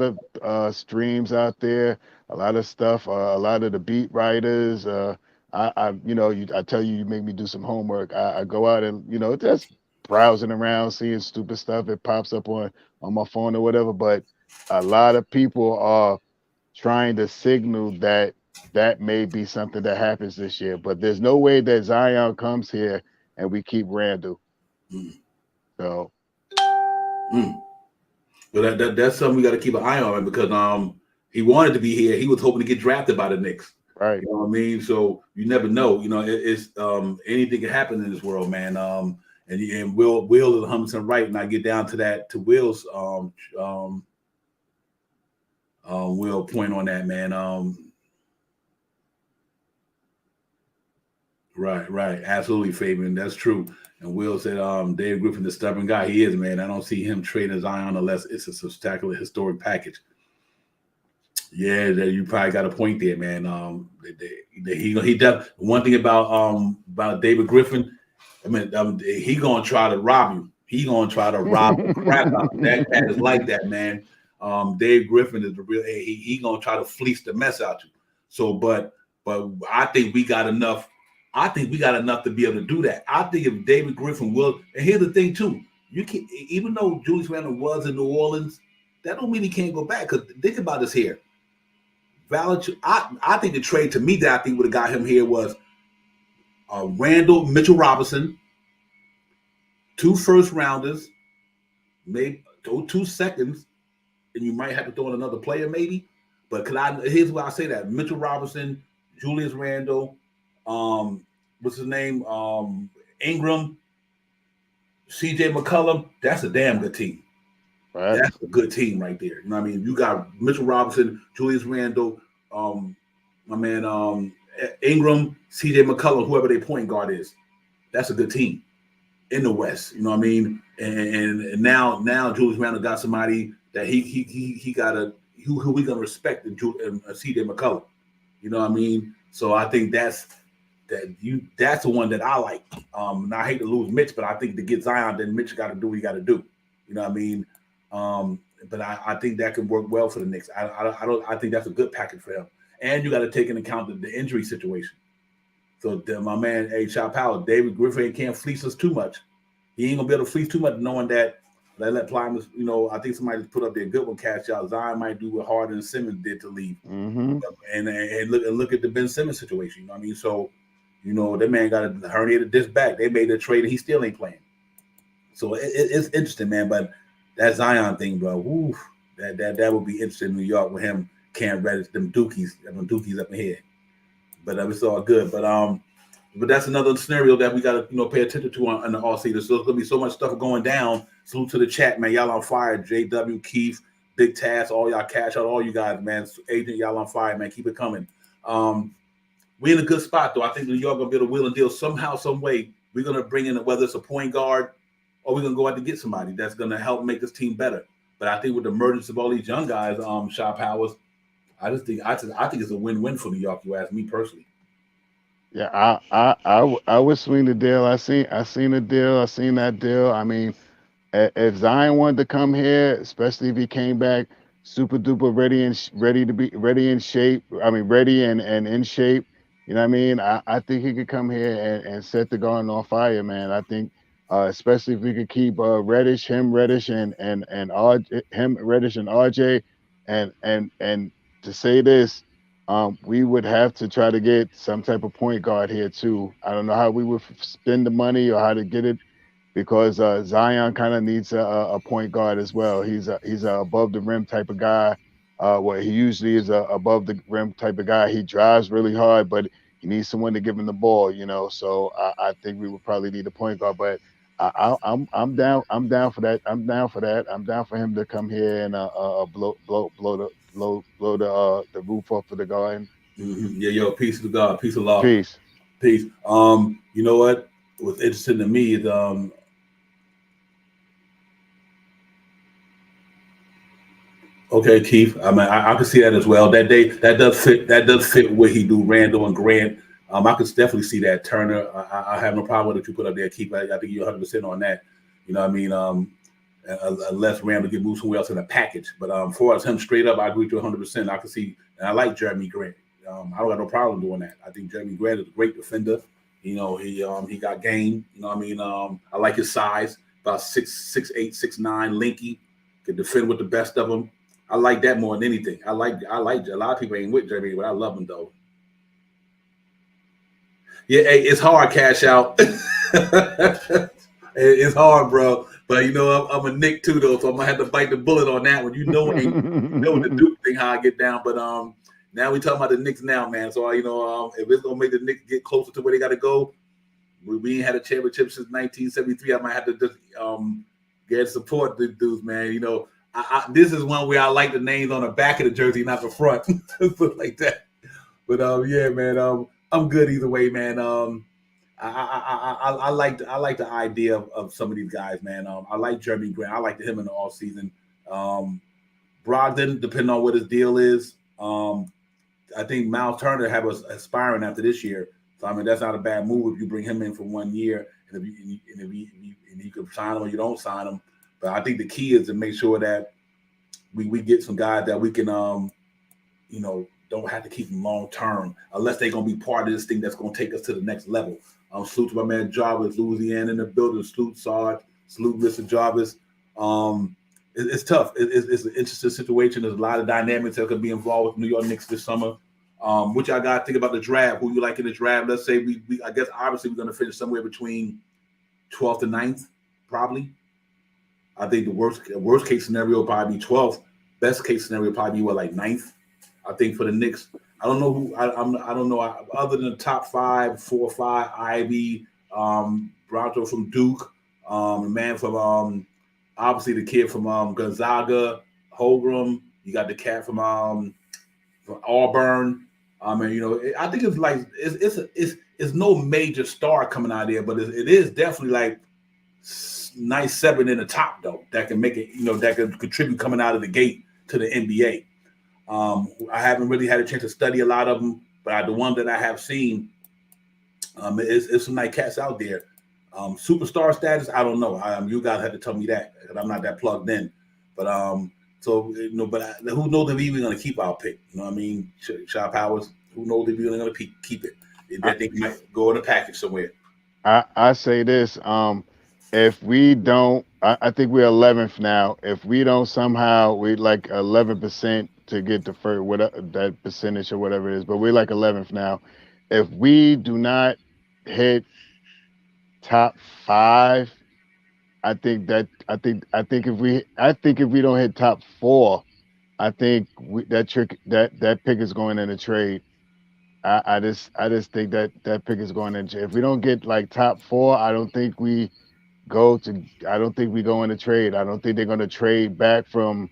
of streams out there, a lot of stuff, a lot of the beat writers. I tell you, you make me do some homework. I go out and just browsing around, seeing stupid stuff. It pops up on my phone or whatever. But a lot of people are trying to signal that may be something that happens this year. But there's no way that Zion comes here and we keep Randall. So. But that's something we got to keep an eye on, because he wanted to be here. He was hoping to get drafted by the Knicks. Right. You know what I mean? So you never know. It's anything can happen in this world, man. And Will is 100% right. And I get down to Will's Will point on that, man. Right. Absolutely, Fabian. That's true. And Will said, Dave Griffin, the stubborn guy he is, man. I don't see him trading Zion unless it's a spectacular historic package. Yeah, you probably got a point there, man. He does one thing about David Griffin. I mean, he gonna try to rob you. He gonna try to rob the crap out of you. That cat is like that, man. Dave Griffin is the real. He gonna try to fleece the mess out you. So, but I think we got enough. I think we got enough to be able to do that. I think if David Griffin will, and here's the thing too, you can, even though Julius Randle was in New Orleans, that don't mean he can't go back. Because think about this here. I think the trade to me that I think would have got him here was Randall, Mitchell Robinson, 2 first rounders, maybe 2 seconds, and you might have to throw in another player maybe. But here's why I say that: Mitchell Robinson, Julius Randle, What's his name? Ingram, CJ McCollum. That's a damn good team. Right. That's a good team right there. You know what I mean? You got Mitchell Robinson, Julius Randle, my man Ingram, CJ McCollum, whoever their point guard is. That's a good team in the West. You know what I mean? And now Julius Randle got somebody that he got who we gonna respect and CJ McCollum. You know what I mean? So I think that's the one that I like. And I hate to lose Mitch, but I think to get Zion, then Mitch got to do what he got to do. You know what I mean? But I think that could work well for the Knicks. I think that's a good package for him. And you got to take into account the injury situation. So my man, Chop Powell, David Griffin can't fleece us too much. He ain't gonna be able to fleece too much, knowing that let Plymouth. You know, I think somebody put up their good one cash out. Zion might do what Harden and Simmons did to leave, Mm-hmm. and look at the Ben Simmons situation. You know what I mean? So, you know, that man got a herniated disc back. They made a trade, and he still ain't playing. So it's interesting, man. But that Zion thing, bro, woo, that would be interesting in New York with him, Cam Reddish, them dookies up in here. But it's all good. But that's another scenario that we got to pay attention to on the all season. So there's gonna be so much stuff going down. Salute to the chat, man. Y'all on fire. JW, Keith, Big Task, all y'all cash out, all you guys, man. Agent, y'all on fire, man. Keep it coming. We in a good spot though. I think New York gonna be able to wheel and deal somehow, some way. We're gonna bring in whether it's a point guard or we're gonna go out to get somebody that's gonna help make this team better. But I think with the emergence of all these young guys, Shaw Powers, I think it's a win-win for New York. You ask me personally. Yeah, I would swing the deal. I seen the deal. I seen that deal. I mean, if Zion wanted to come here, especially if he came back super duper ready in shape. I mean, ready and in shape. You know what I mean? I think he could come here and set the garden on fire, man. I think, especially if we could keep Reddish, and Reddish and RJ, and to say this. We would have to try to get some type of point guard here too. I don't know how we would spend the money or how to get it because Zion kind of needs a point guard as well. He's a above the rim type of guy. Where he usually is a above the rim type of guy. He drives really hard, but he needs someone to give him the ball. So I think we would probably need a point guard. But I'm down. I'm down for that. I'm down for that. I'm down for him to come here and blow the roof off of the garden. Mm-hmm. Yeah, yo, peace to God, peace of law, Peace. peace. You know what? What's interesting to me is okay, Keith. I mean, I can see that as well. That does fit what he do, Randall and Grant. I could definitely see that. Turner, I have no problem with what you put up there, Keith. I think you're 100% on that. You know what I mean? Unless Randall get moved somewhere else in a package. But for us, him straight up, I agree with you 100%. I can see, and I like Jeremy Grant. I don't got no problem doing that. I think Jeremy Grant is a great defender. You know, he got game. You know what I mean? I like his size, about 6'8", 6'9", linky, can defend with the best of them. I like that more than anything. I like a lot of people ain't with Jeremy, but I love him though. Yeah, hey, it's hard cash out. It's hard, bro. But I'm a Nick too though, so I'm gonna have to bite the bullet on that one. You know the Duke thing how I get down, but now we talking about the Knicks now, man. So if it's gonna make the Knicks get closer to where they gotta go, we ain't had a championship since 1973. I might have to just get support the dudes, man. This is one where I like the names on the back of the jersey, not the front, like that. But yeah, man, I'm good either way, man. I like the idea of some of these guys, man. I like Jeremy Grant. I like him in the off season. Brogdon, depending on what his deal is. I think Miles Turner have us aspiring after this year. So I mean that's not a bad move if you bring him in for 1 year and if you can sign him or you don't sign him. But I think the key is to make sure that we get some guys that we can don't have to keep them long term unless they're gonna be part of this thing that's gonna take us to the next level. Salute to my man Jarvis, Louisiana in the building. Salute Sarge, salute Mr. Jarvis. It's tough. It's an interesting situation. There's a lot of dynamics that could be involved with New York Knicks this summer. What y'all got to think about the draft? Who you like in the draft? Let's say we I guess obviously we're going to finish somewhere between 12th and 9th, probably. I think the worst case scenario will probably be 12th. Best case scenario will probably be like 9th. I think for the Knicks, I don't know who I don't know other than the top 5, 4 or 5, Ivy, Bronto from Duke, the man from obviously the kid from Gonzaga, Holgram. You got the cat from Auburn. And you know, I think it's like it's no major star coming out there, but it is definitely like nice 7 in the top though that can make it, you know, that can contribute coming out of the gate to the NBA. I haven't really had a chance to study a lot of them, but the one that I have seen, it's some nice cats out there. Superstar status, I don't know. You guys had to tell me that because I'm not that plugged in. But so you know, but who knows if we're even going to keep our pick? You know what I mean? Shy Powers. Who knows if we're going to keep it? That thing might go in a package somewhere. I say this. If we don't, I think we're 11th now. If we don't somehow, we like 11% to get the first, whatever that percentage or whatever it is, but we're like 11th now. If we do not hit top 5, I think if we don't hit top 4, I think that pick is going in a trade. I just think that pick is going in. If we don't get like top 4, I don't think we go in a trade. I don't think they're going to trade back for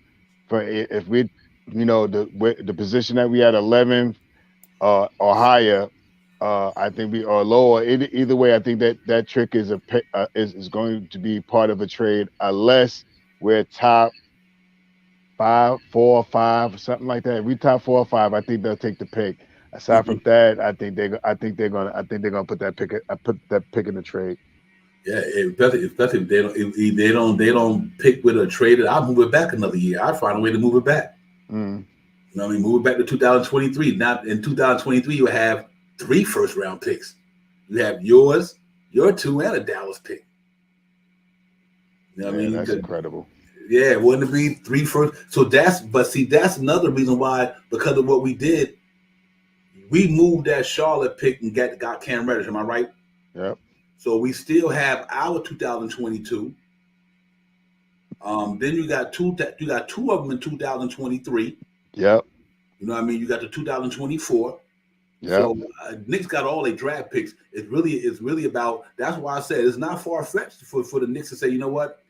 if we, you know, the position that we had 11th or higher. I think we are lower. Either way, I think that trick is is going to be part of a trade unless we're top 5, 4 or 5 or something like that. If we top 4 or 5, I think they'll take the pick. Aside from that, I think they're gonna put that pick in the trade. Yeah, especially if they don't pick with a trade, I'll move it back another year. I'll find a way to move it back. Mm. You know what I mean? Move it back to 2023. Now in 2023, you have 3 first-round picks. You have yours, your 2, and a Dallas pick. You know what I mean? That's incredible. Yeah, wouldn't it be 3 first? So that's another reason why, because of what we did, we moved that Charlotte pick and got Cam Reddish. Am I right? Yep. So we still have our 2022. Then you got two of them in 2023. Yep. You know what I mean? You got the 2024. Yep. So Knicks got all their draft picks. It's really about. That's why I said it's not far fetched for the Knicks to say, you know what?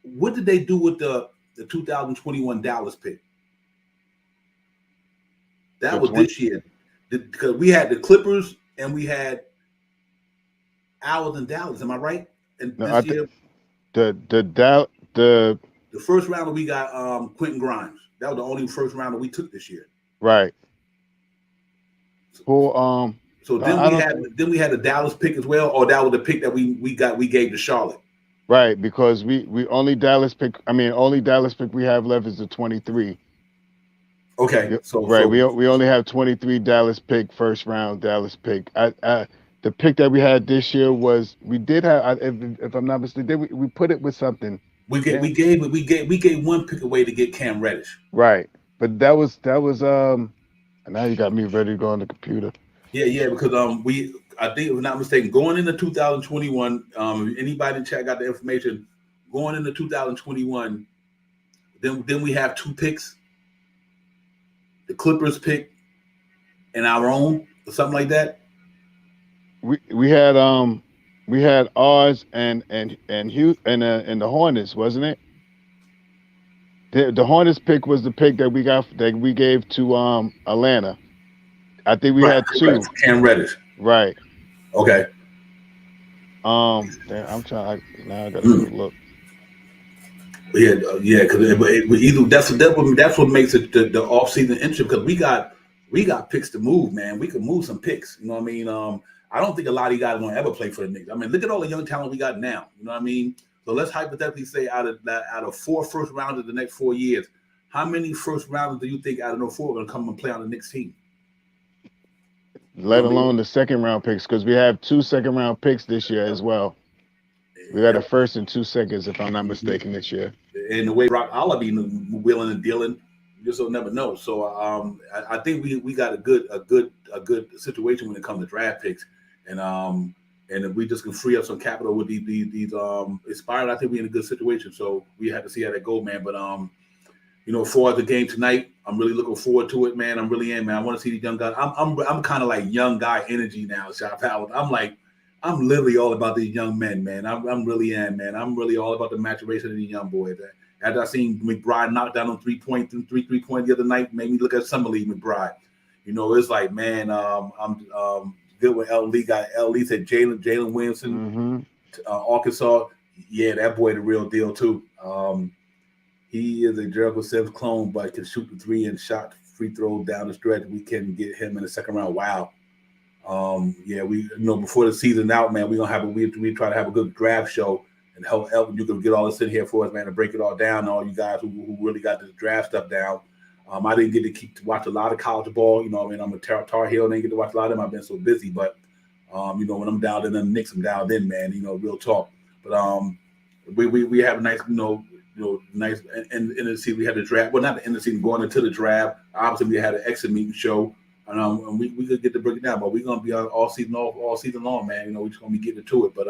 What did they do with the 2021 Dallas pick? That was this year, because we had the Clippers and we had ours in Dallas. Am I right? And this year, the first rounder we got Quentin Grimes. That was the only first rounder we took this year. Right. So then we had the Dallas pick as well, or that was the pick that we gave to Charlotte. Right, because we only Dallas pick we have left is the 23. Okay, so we only have 23 Dallas pick, first round Dallas pick. The pick that we had this year was we did have, if I'm not mistaken, we put it with something. We gave 1 pick away to get Cam Reddish. Right, but that was now you got me ready to go on the computer. Yeah, because I think if I'm not mistaken, going into 2021, anybody in chat got the information. Going into 2021, then we have 2 picks. The Clippers pick and our own, or something like that. We had ours and the Hornets, wasn't it? The Hornets pick was the pick that we gave to Atlanta. I think we had 2. Cam Reddish. Right. Okay. I'm trying. Now I gotta look. Yeah, because either that's what makes it the offseason interesting, because we got picks to move, man. We can move some picks. You know what I mean? I don't think a lot of you guys are going to ever play for the Knicks. I mean, look at all the young talent we got now. You know what I mean? So let's hypothetically say out of 4 first rounders the next 4 years, how many first rounders do you think out of those 4 are going to come and play on the Knicks team? Let alone the second round picks, because we have 2 second round picks this year as well. We got a first and 2 seconds, if I'm not mistaken, this year. And the way Rock Olive willing and dealing, you just will never know. So I think we got a good situation when it comes to draft picks, and if we just can free up some capital with these expired, I think we're in a good situation. So we have to see how that go, man. But for the game tonight, I'm really looking forward to it, man. I'm really in, man. I want to see these young guys. I'm kind of like young guy energy now, Shop Howard. I'm literally all about these young men, man. I'm really in, man. I'm really all about the maturation of these young boys. After I seen McBride knock down on three-point the other night, made me look at Summer League McBride. It's like, man, I'm good with L. Lee. Got L. Lee said Jalen Williamson, Arkansas. Yeah, that boy the real deal too. He is a Jericho Sims clone, but can shoot the three and shot free throw down the stretch. We can get him in the second round. Wow. We before the season out, man, we try to have a good draft show and help you can get all this in here for us, man, and break it all down. All you guys who really got this draft stuff down. I didn't get to watch a lot of college ball. I'm a Tar Heel, and I didn't get to watch a lot of them. I've been so busy, but when I'm down in the Knicks, I'm down in, man. Real talk. But we have a nice, nice end of the season. We had the draft. Well, not the end of the season, going into the draft. Obviously, we had an exit meeting show. And we could get to break it down, but we're gonna be on all season long, man. We're just gonna be getting to it. But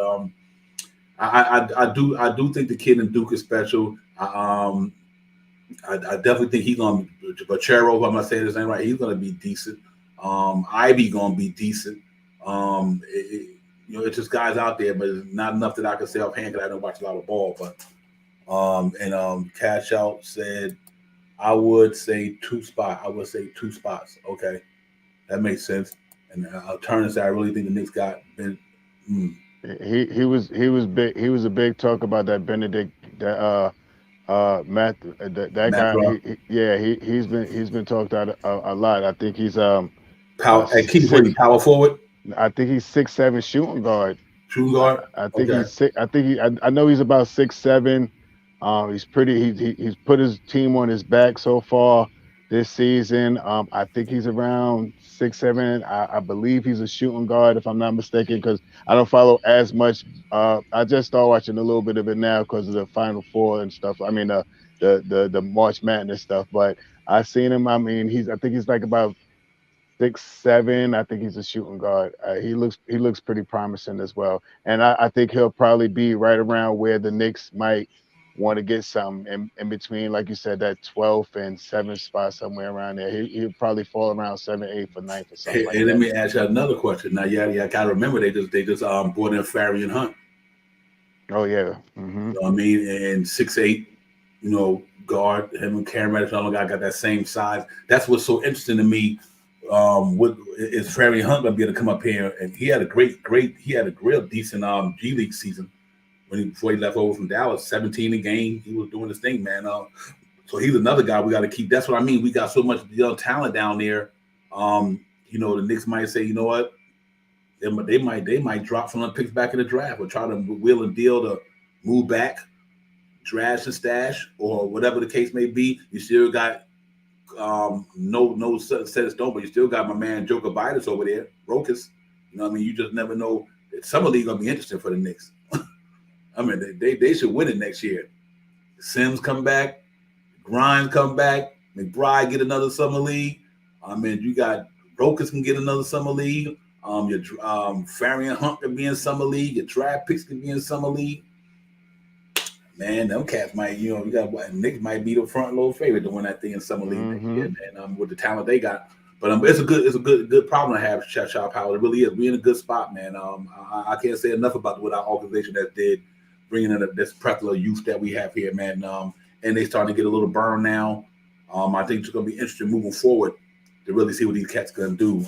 I do think the kid in Duke is special. I definitely think he's gonna be Bachero, if I'm not saying his name right, he's gonna be decent. Ivy gonna be decent. It's just guys out there, but it's not enough that I can say offhand because I don't watch a lot of ball. But Cash Out said I would say two spots. Okay. That makes sense. And Turner said, I really think the Knicks got been. He was big. He was a big talk about that Benedict, that Matt, that guy. He's been talked about a lot. I think he's power forward. I think he's 6'7" shooting guard. Shooting guard. I think he's sick. I know he's about 6'7". He's pretty. He's put his team on his back so far this season. I think he's around 6'7". I believe he's a shooting guard, if I'm not mistaken, because I don't follow as much. I just started watching a little bit of it now because of the Final Four and stuff. I mean, the March Madness stuff. But I seen him. I mean, I think he's like about 6'7". I think he's a shooting guard. He looks pretty promising as well. And I think he'll probably be right around where the Knicks might want to get some in between, like you said, that 12th and 7th spot, somewhere around there. He'll probably fall around 7th, 8th, or 9th or something like that. Let me ask you another question. Now, I gotta remember they just brought in Farian Hunt. Oh yeah. You know what I mean? And 6'8", guard. Him and Cam Reddish, another guy got that same size. That's what's so interesting to me. Is Farian Hunt gonna be able to come up here? And he had a real decent G League season. Before he left over from Dallas, 17 a game, he was doing his thing, man. So he's another guy we got to keep. That's what I mean. We got so much young talent down there. The Knicks might say, you know what, they might drop some of the picks back in the draft or try to wheel and deal to move back, trash and stash, or whatever the case may be. You still got no set of stone, but you still got my man Joker Bidas over there, Rokas. You just never know. Summer League gonna be interesting for the Knicks. I mean, they should win it next year. Sims come back, Grimes come back, McBride get another summer league. I mean, you got Rokas can get another summer league. Your Farian Hunt can be in summer league. Your draft picks can be in summer league. Man, them cats might, Knicks might be the front low favorite to win that thing in summer league next year, man. With the talent they got. But it's a good problem to have, Shop Howard. It really is. We're in a good spot, man. I can't say enough about what our organization that did, bringing in this plethora of youth that we have here, man. And they starting to get a little burn now. I think it's going to be interesting moving forward to really see what these cats going to do.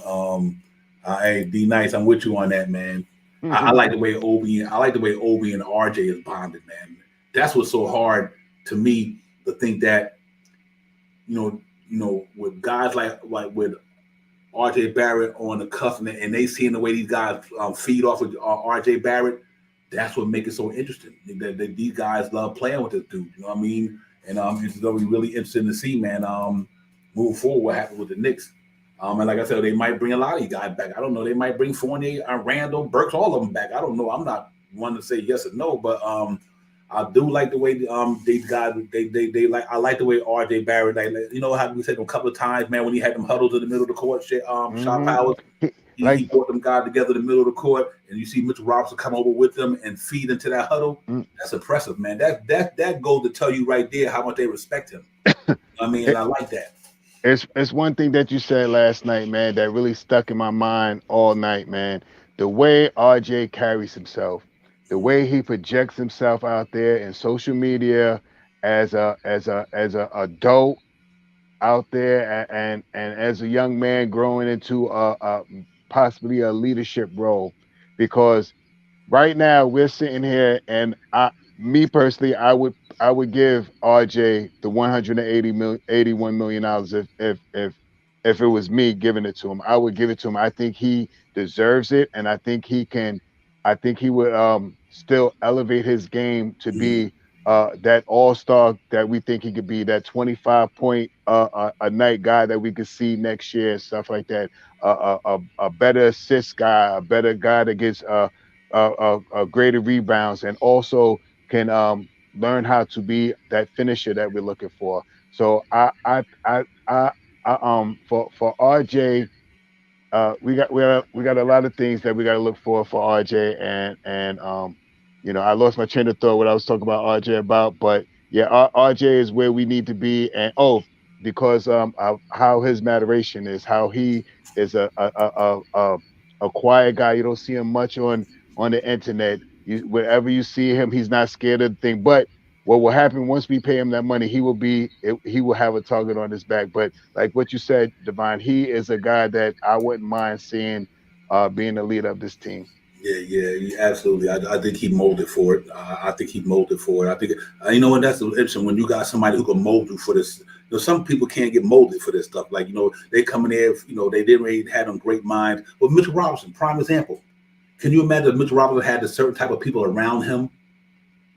Hey, D Nice, I'm with you on that, man. I like the way Obi and RJ is bonded, man. That's what's so hard to me to think that, with guys like with RJ Barrett on the cuff and they seeing the way these guys feed off of RJ Barrett, that's what makes it so interesting. That these guys love playing with this dude. You know what I mean? And it's going to be really interesting to see, man, moving forward what happens with the Knicks. And like I said, they might bring a lot of these guys back. I don't know. They might bring Fournier, Randall, Burks, all of them back. I don't know. I'm not one to say yes or no, but I do like the way these guys they like. I like the way RJ Barrett. How we said a couple of times, man, when he had them huddles in the middle of the court, Shot Powers. He brought them guys together in the middle of the court, and you see Mitchell Robinson come over with them and feed into that huddle. That's impressive, man. That goes to tell you right there how much they respect him. I mean, and I like that. It's one thing that you said last night, man, that really stuck in my mind all night, man. The way RJ carries himself, the way he projects himself out there in social media as a adult out there, and as a young man growing into possibly a leadership role, because right now we're sitting here, and me personally, I would give RJ the 81 million dollars if it was me giving it to him. I would give it to him. I think he deserves it, and I think he can. I think he would still elevate his game to be that all-star that we think he could be, that 25-point a night guy that we could see next year and stuff like that. A better assist guy, a better guy that gets greater rebounds, and also can learn how to be that finisher that we're looking for. So for RJ, we got a lot of things that we got to look for RJ, and I lost my train of thought what I was talking about RJ about, but yeah, RJ is where we need to be, and because of how his maturation is, how he is a quiet guy. You don't see him much on the internet. Wherever you see him, he's not scared of the thing. But what will happen once we pay him that money, he will have a target on his back. But like what you said, Divine, he is a guy that I wouldn't mind seeing being the leader of this team. Yeah, absolutely. I think he molded for it. I think he molded for it. I think and that's interesting when you got somebody who can mold you for this. Some people can't get molded for this stuff. Like they come in there. They didn't really have them great minds. But Mitchell Robinson, prime example. Can you imagine if Mitchell Robinson had a certain type of people around him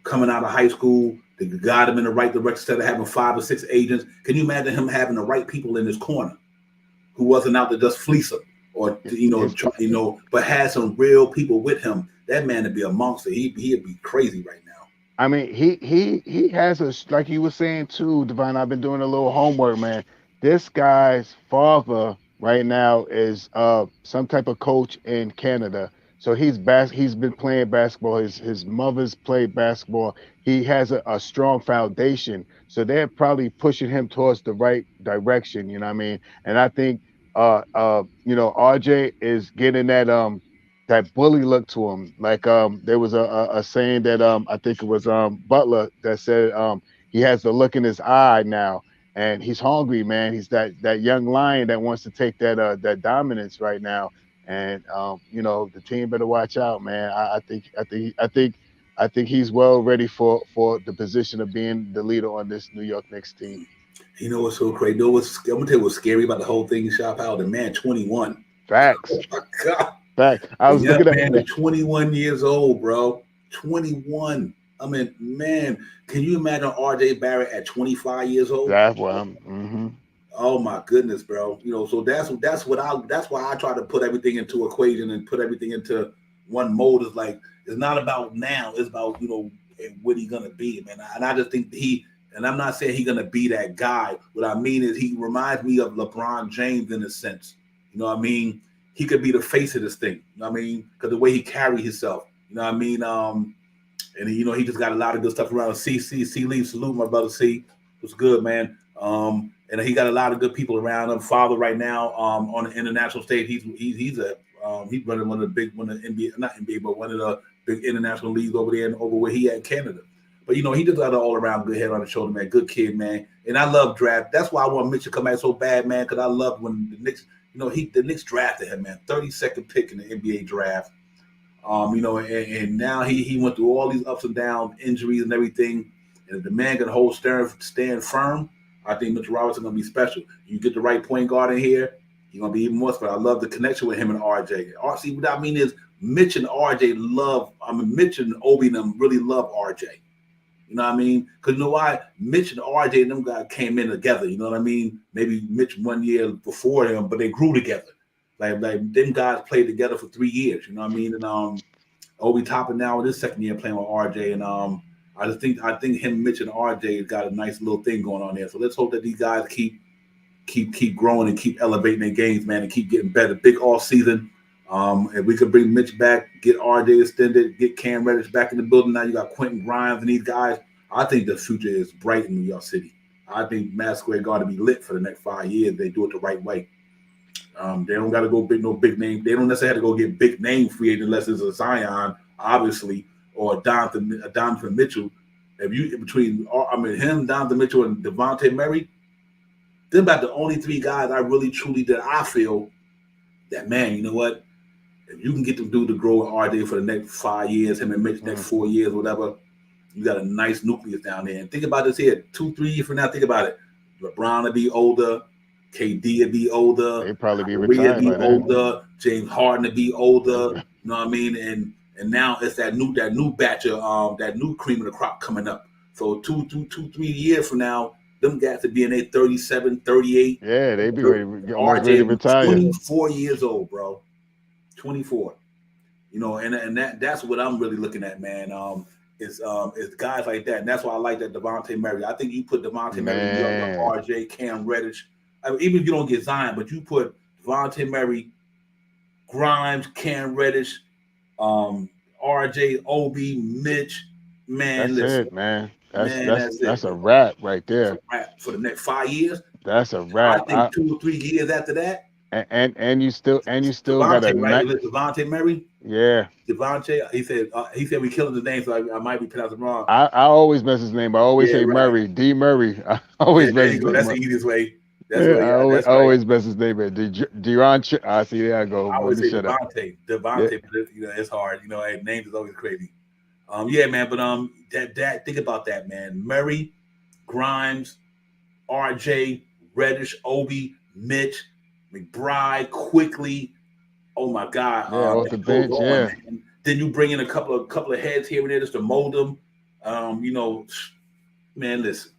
coming out of high school that guide him in the right direction instead of having 5 or 6 agents? Can you imagine him having the right people in his corner who wasn't out to just fleece him? Or but had some real people with him. That man would be a monster. He'd be crazy right now. I mean, he has like you were saying too, Divine. I've been doing a little homework, man. This guy's father right now is some type of coach in Canada. So he's been playing basketball. His mother's played basketball. He has a strong foundation. So they're probably pushing him towards the right direction. You know what I mean? And I think RJ is getting that bully look to him. Like there was a saying that I think it was Butler that said he has the look in his eye now, and he's hungry, man. He's that young lion that wants to take that dominance right now. And the team better watch out, man. I think he's well ready for the position of being the leader on this New York Knicks team. You know what's so crazy? I'm gonna tell you what's scary about the whole thing, Shop Out. The man, 21. Facts. Oh my God. Facts. I was looking at man, 21 years old, bro. 21. I mean, man, can you imagine RJ Barrett at 25 years old? That's what I'm. Oh my goodness, bro. So that's why I try to put everything into equation and put everything into one mold. Is like it's not about now. It's about what he's gonna be, man. And I just think and I'm not saying he's gonna be that guy. What I mean is he reminds me of LeBron James in a sense. You know what I mean? He could be the face of this thing. You know what I mean? Because the way he carry himself. You know what I mean? And he just got a lot of good stuff around. C Lee, salute my brother C. What's good, man? And he got a lot of good people around him. Father right now on the international stage. He's running one of the NBA, not NBA, but one of the big international leagues over there and over where he at Canada. But he just got an all around good head on the shoulder, man. Good kid, man. And I love draft. That's why I want Mitch to come back so bad, man. Because I love when the Knicks, the Knicks drafted him, man. 32nd pick in the NBA draft. And now he went through all these ups and downs, injuries and everything. And if the man can stand firm, I think Mitchell Robinson gonna be special. You get the right point guard in here, he's gonna be even more special. I love the connection with him and RJ. See, what I mean is Mitch and RJ Mitch and Obi and them really love RJ. You know what I mean? Because you know why? Mitch and RJ and them guys came in together. You know what I mean? Maybe Mitch 1 year before him, but they grew together. Like them guys played together for 3 years. You know what I mean? And Obi Toppin now in his second year playing with RJ, and I think him, Mitch, and RJ got a nice little thing going on there. So let's hope that these guys keep growing and keep elevating their games, man, and keep getting better. Big all season. If we could bring Mitch back, get RJ extended, get Cam Reddish back in the building. Now you got Quentin Grimes and these guys. I think the future is bright in New York City. I think Madison Square Garden to be lit for the next 5 years. They do it the right way. They don't got to go no big name. They don't necessarily have to go get big name free agent unless it's a Zion, obviously, or Donovan Mitchell. If you between, him, Donovan Mitchell, and Devontae Murray, they're about the only 3 guys I really truly that I feel that, man, you know what? If you can get them dude to grow with RJ for the next 5 years, him and Mitch next 4 years, whatever, you got a nice nucleus down there. And think about this here, 2-3 years from now. Think about it. LeBron will be older. KD will be older. They probably be retired by older. James Harden will be older. You know what I mean? And now it's that new batch of that new cream of the crop coming up. So 2-3 years from now, them guys to be in their 37, 38. Yeah, they be ready to retire. 24 years old, bro. 24. You know, and that's what I'm really looking at, man. Is guys like that, and that's why I like that Devontae Murray. I think you put Devontae Murray, RJ, Cam Reddish. I mean, even if you don't get Zion, but you put Devontae Murray, Grimes, Cam Reddish, RJ, Obi, Mitch. Man, that's it, man. That's a wrap right there. That's a wrap for the next 5 years. That's a wrap. I think 2 or 3 years after that. And you still Devontae, got a right? Devontae Murray. Yeah. Devontae. He said we killing his name, so I might be pronouncing it wrong. I always mess his name. I always say right. Murray, D Murray. I always mess his name. That's the easiest way. I always mess his name. Deron. I see. There I go. I always say Devontae. Devontae. Yeah. It's hard. Names is always crazy. Yeah, man. But that think about that, man. Murray, Grimes, RJ, Reddish, Obi, Mitch, McBride, Quickly. Oh my God! Yeah, off the bench. Yeah. Man. Then you bring in a couple of heads here and there just to mold them. Man, listen,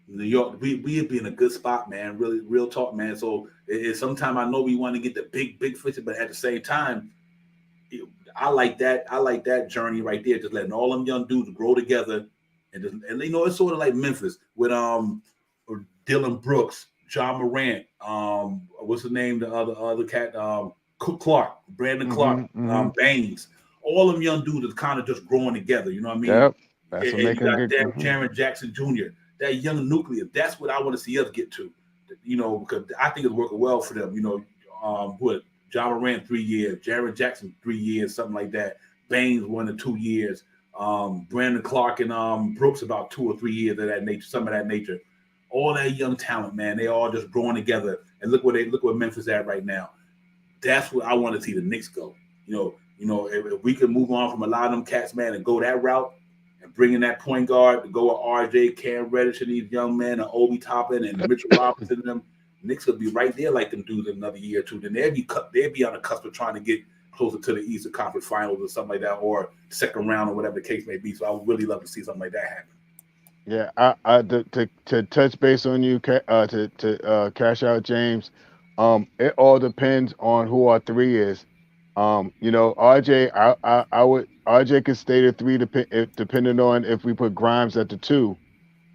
New York, we be in a good spot, man. Really, real talk, man. So sometimes I know we want to get the big fish, but at the same time, I like that. I like that journey right there, just letting all them young dudes grow together, and it's sort of like Memphis with Dylan Brooks, John Morant, what's the name? The other cat, Clark, Brandon Clark, Baines. All them young dudes are kind of just growing together. You know what I mean? Yep. That's what you got Jaren Jackson Jr. That young nucleus. That's what I want to see us get to. Because I think it's working well for them. John Morant 3 years, Jaren Jackson 3 years, something like that. Baines 1 or 2 years. Brandon Clark and Brooks about 2 or 3 years of that nature, some of that nature. All that young talent, man, they all just growing together. And look where Memphis at right now. That's what I want to see the Knicks go. If we could move on from a lot of them cats, man, and go that route and bring in that point guard to go with RJ, Cam Reddish, and these young men, and Obi Toppin and Mitchell Robinson and them, Knicks would be right there like them dudes in another year or two. Then they'd be on the cusp of trying to get closer to the Eastern Conference Finals or something like that, or second round or whatever the case may be. So I would really love to see something like that happen. Yeah, to touch base on you, to cash out James. It all depends on who our 3 is. RJ, RJ could stay the 3 depending on if we put Grimes at the 2,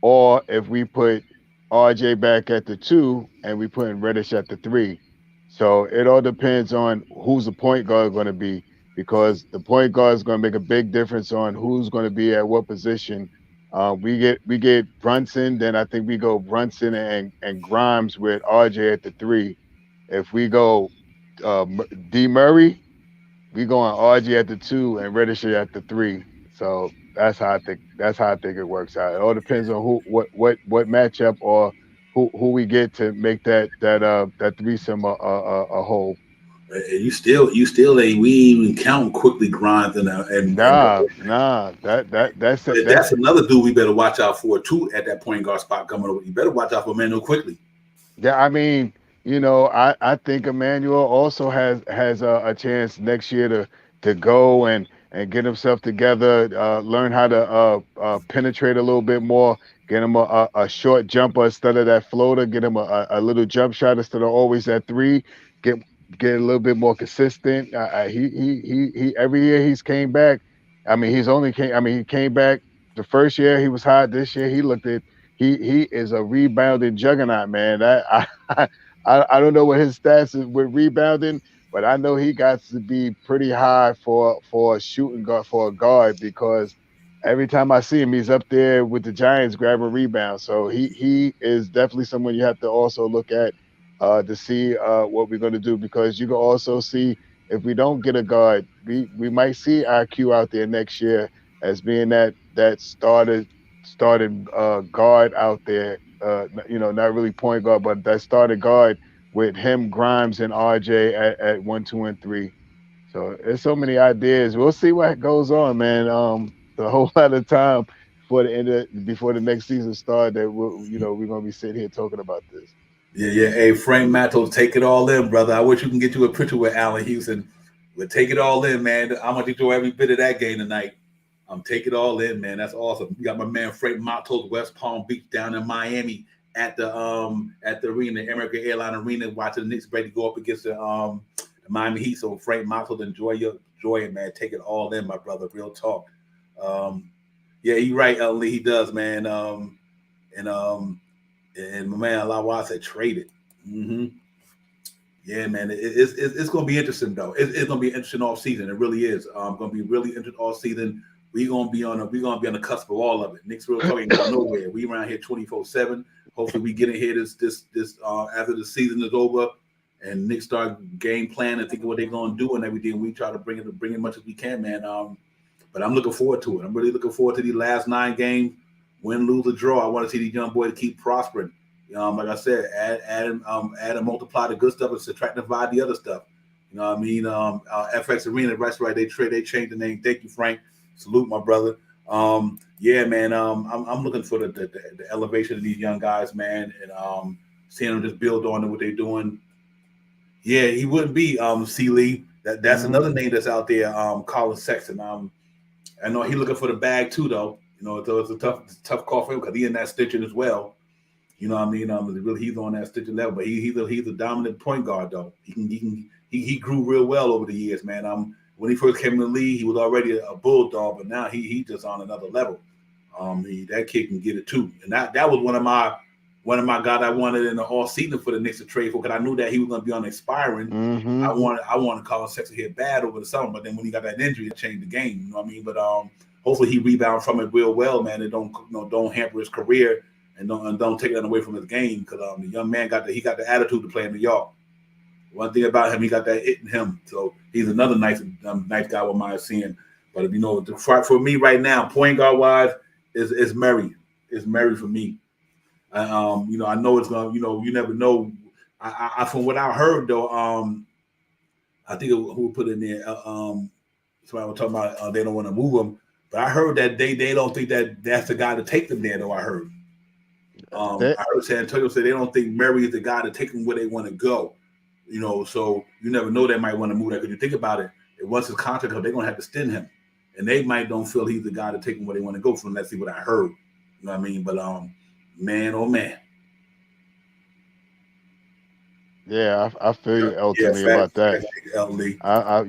or if we put RJ back at the 2 and we put Reddish at the 3. So it all depends on who's the point guard going to be, because the point guard is going to make a big difference on who's going to be at what position. We get Brunson, then I think we go Brunson and Grimes with RJ at the 3. If we go D Murray, we go on RJ at the 2 and Reddish at the 3. So that's how I think it works out. It all depends on what matchup or who we get to make that threesome a whole. You still ain't we even count Quickly Grimes and that's another dude we better watch out for too at that point guard spot coming over. You better watch out for Emmanuel Quickly. Yeah, I mean, I think Emmanuel also has a chance next year to go and get himself together, learn how to penetrate a little bit more, get him a short jumper instead of that floater, get him a little jump shot instead of always that 3, get a little bit more consistent. He every year he's came back. I mean, he came back the first year he was hot. This year he is a rebounding juggernaut, man. I don't know what his stats is with rebounding, but I know he got to be pretty high for a shooting guard, for a guard, because every time I see him, he's up there with the Giants grabbing rebounds. So he is definitely someone you have to also look at to see what we're going to do, because you can also see if we don't get a guard, we might see IQ out there next year as being that started guard out there. Not really point guard, but that started guard with him, Grimes, and RJ at 1, 2, and 3. So there's so many ideas. We'll see what goes on, man. The whole lot of time before the next season starts that we're gonna be sitting here talking about this. Yeah. Hey, Frank Mattos, take it all in, brother. I wish you can get you a picture with Allen Houston. But take it all in, man. I'm gonna enjoy every bit of that game tonight. Take it all in, man. That's awesome. You got my man Frank Mattos, West Palm Beach, down in Miami at the arena, American Airline Arena, watching the Knicks ready to go up against the Miami Heat. So Frank Mattos, enjoy it, man. Take it all in, my brother. Real talk. Yeah, you're right, Lee. He does, man. And my man Lawal said traded. Mm-hmm. Yeah, man. It's going to be interesting though. It's going to be an interesting off season. It really is. Going to be really interesting off season. We're gonna be on the cusp of all of it. Knicks real talking about nowhere. We around here 24/7. Hopefully we get in here this after the season is over and Knicks start game plan and thinking what they're gonna do and everything. We try to bring as much as we can, man. But I'm looking forward to it. I'm really looking forward to these last 9 games. Win, lose, or draw. I want to see these young boys keep prospering. Like I said, add and multiply the good stuff and subtract and divide the other stuff. You know what I mean? FX Arena, that's right. They changed the name. Thank you, Frank. Salute, my brother. Yeah, man. I'm looking for the elevation of these young guys, man, and seeing them just build on what they're doing. Yeah, he wouldn't be C. Lee. That's another name that's out there. Colin Sexton. I know he looking for the bag too, though. So it's a tough call for him because he in that stitching as well. You know what I mean? Really, he's on that stitching level, but he's a dominant point guard though. He grew real well over the years, man. When he first came in the league, he was already a bulldog, but now he just on another level. That kid can get it too, and that was one of my guys I wanted in the all season for the Knicks to trade for because I knew that he was going to be on expiring. Mm-hmm. I wanted Colin Sexton here bad over the summer, but then when he got that injury, it changed the game. You know what I mean? But hopefully he rebounds from it real well, man. And don't hamper his career and don't take that away from his game because the young man got the attitude to play in New York. One thing about him, he got that it in him. So he's another nice guy with my seeing. But for me right now, point guard wise, is Murray. It's Murray for me. I know it's gonna. You never know. I from what I heard though, I think who put in there. Somebody was talking about they don't want to move him, but I heard that they don't think that's the guy to take them there. Though I heard. I heard San Antonio say they don't think Murray is the guy to take them where they want to go. So you never know they might want to move that because you think about it. Once his contract up, they're gonna have to extend him, and they might don't feel he's the guy to take them where they want to go. From let's see what I heard. You know what I mean? But man, oh man. Yeah, I feel you, Elton, about that.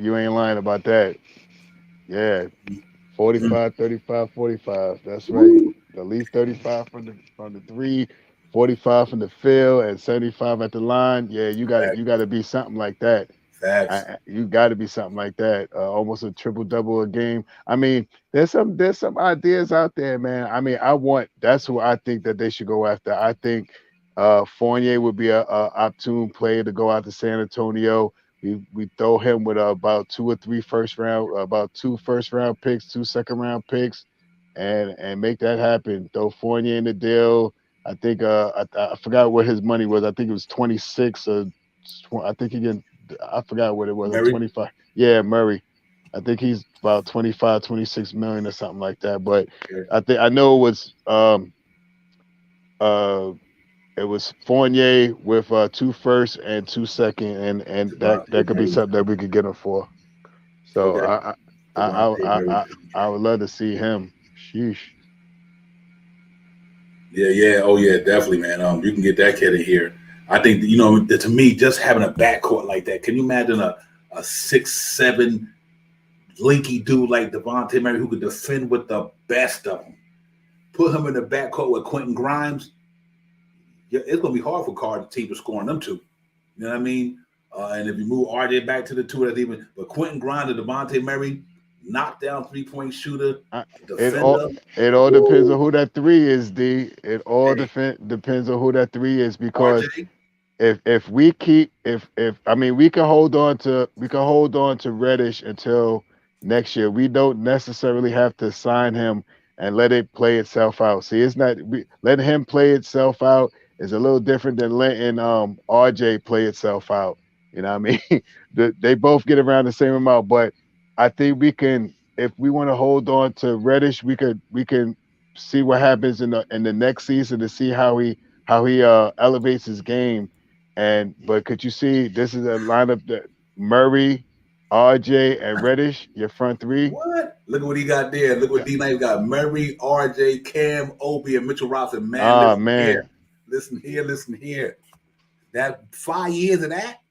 You ain't lying about that. Yeah, 45, 35, 45. That's right. At least 35 from the 3, 45 from the field, and 75 at the line. Yeah, you got to be something like that. Facts. You got to be something like that. Almost a triple double a game. I mean, there's some ideas out there, man. I mean, that's who I think that they should go after. I think Fournier would be a opportune player to go out to San Antonio. We throw him with about 2 or 3 about 2 first-round picks, 2 second-round picks, and make that happen. Throw Fournier in the deal. I think I forgot what his money was. I think it was 26 or I think I forgot what it was. Murray? 25. Yeah, Murray. I think he's about 25, 26 million or something like that. But I know it was Fournier with 2 first and 2 second, and that could be something that we could get him for. So okay. I would love to see him. Sheesh. Yeah. Oh yeah, definitely, man. You can get that kid in here. I think to me, just having a backcourt like that. Can you imagine a 6'7" linky dude like Devontae Murray who could defend with the best of them? Put him in the backcourt with Quentin Grimes. Yeah, it's gonna be hard for Carter team to score on them two. You know what I mean? And if you move RJ back to the 2, that's even. But Quentin Grinder, Devontae Murray, knockdown 3-point shooter, It all defender. it all depends on Woo! who that 3 is, D. It all Hey, depends on who that 3 is, because RJ. if we keep if I mean we can hold on to Reddish until next year. We don't necessarily have to sign him and let it play itself out. See, it's not letting him play itself out is a little different than letting RJ play itself out. You know what I mean? They both get around the same amount, but I think we can, if we want to hold on to Reddish, we can see what happens in the next season to see how he elevates his game. And but could you see this is a lineup that Murray, RJ, and Reddish, your front 3? What? Look at what he got there. Look what D-Nice got. Murray, RJ, Cam, Obi, and Mitchell Robinson. Man, Ah listen here. man. Listen here. Listen here. That 5 years of that,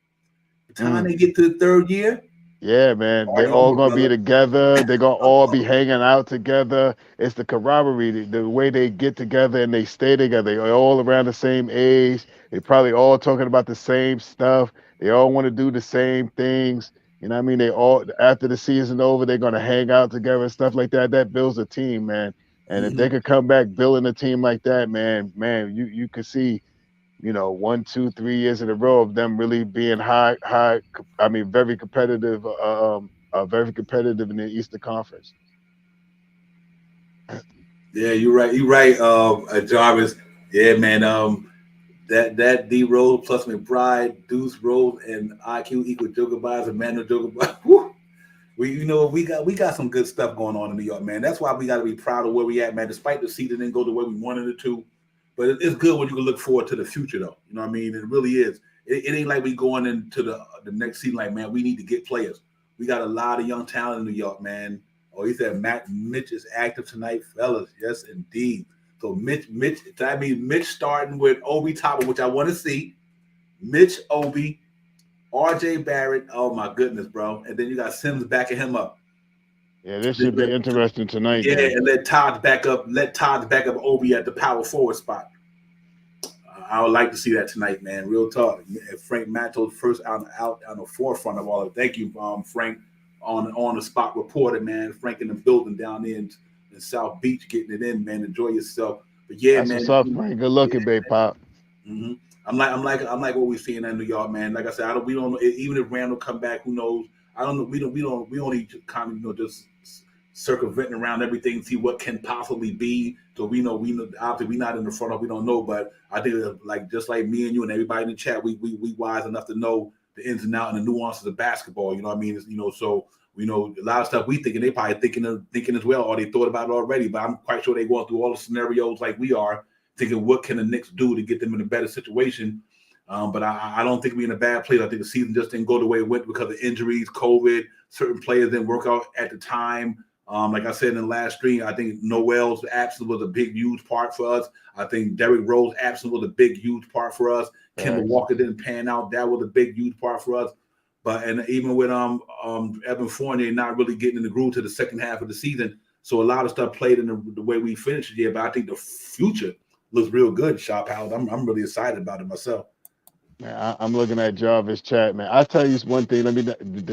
the time Mm. they get to the 3rd year, Yeah, man. They party all over, gonna be brother. together. They're gonna all be hanging out together. It's the camaraderie, the way they get together and they stay together. They're all around the same age. They probably all talking about the same stuff. They all want to do the same things. You know what I mean? They all, after the season over, they're gonna hang out together and stuff like that. That builds a team, man. And if they Mm-hmm. could come back building a team like that, man, you could see, 1, 2, 3 years in a row of them really being I mean, very competitive in the Eastern Conference. Yeah, you're right. You're right, Jarvis. Yeah, man. That D Rose plus McBride, Deuce Rose, and IQ equal Joker Buys, Emmanuel Joker Buys. We got some good stuff going on in New York, man. That's why we got to be proud of where we at, man. Despite the season didn't go the way we wanted it to, but it's good when you can look forward to the future, though. You know what I mean? It really is. It ain't like we going into the next season like, man, we need to get players. We got a lot of young talent in New York, man. Oh, he said Mitch is active tonight, fellas. Yes, indeed. So Mitch starting with Obi Toppin, which I want to see. Mitch, Obi, RJ Barrett. Oh my goodness, bro. And then you got Sims backing him up. Yeah, this should be interesting tonight, Yeah, man. and let Todd back up. Let Todd back up Obi at the power forward spot. I would like to see that tonight, man. Real talk. Frank Mattos first out on the forefront of all of it. Thank you, Frank, on the spot reporter, man. Frank in the building down there in South Beach, getting it in, man. Enjoy yourself. But yeah, That's man. what's up, Frank. Good Yeah. looking, babe, pop. Mm-hmm. I'm like what we seeing in New York, man. Like I said, we don't know. Even if Randall come back, who knows? I don't know. We only kind of just circumventing around everything, see what can possibly be. So we know obviously we're not in the front of, we don't know, but I think like just like me and you and everybody in the chat, we wise enough to know the ins and outs and the nuances of basketball. You know what I mean? So we know a lot of stuff we thinking, they probably thinking as well, or they thought about it already. But I'm quite sure they going through all the scenarios like we are, thinking what can the Knicks do to get them in a better situation. But I don't think we're in a bad place. I think the season just didn't go the way it went because of injuries, COVID. Certain players didn't work out at the time. Like I said in the last stream, I think Noel's absence was a big, huge part for us. I think Derrick Rose's absence was a big, huge part for us. Kemba Walker didn't pan out. That was a big, huge part for us. But and even with Evan Fournier not really getting in the groove to the second half of the season, so a lot of stuff played in the way we finished the year. But I think the future looks real good, Shop House. I'm really excited about it myself. Man, I'm looking at Jarvis chat, man. I tell you one thing. Let me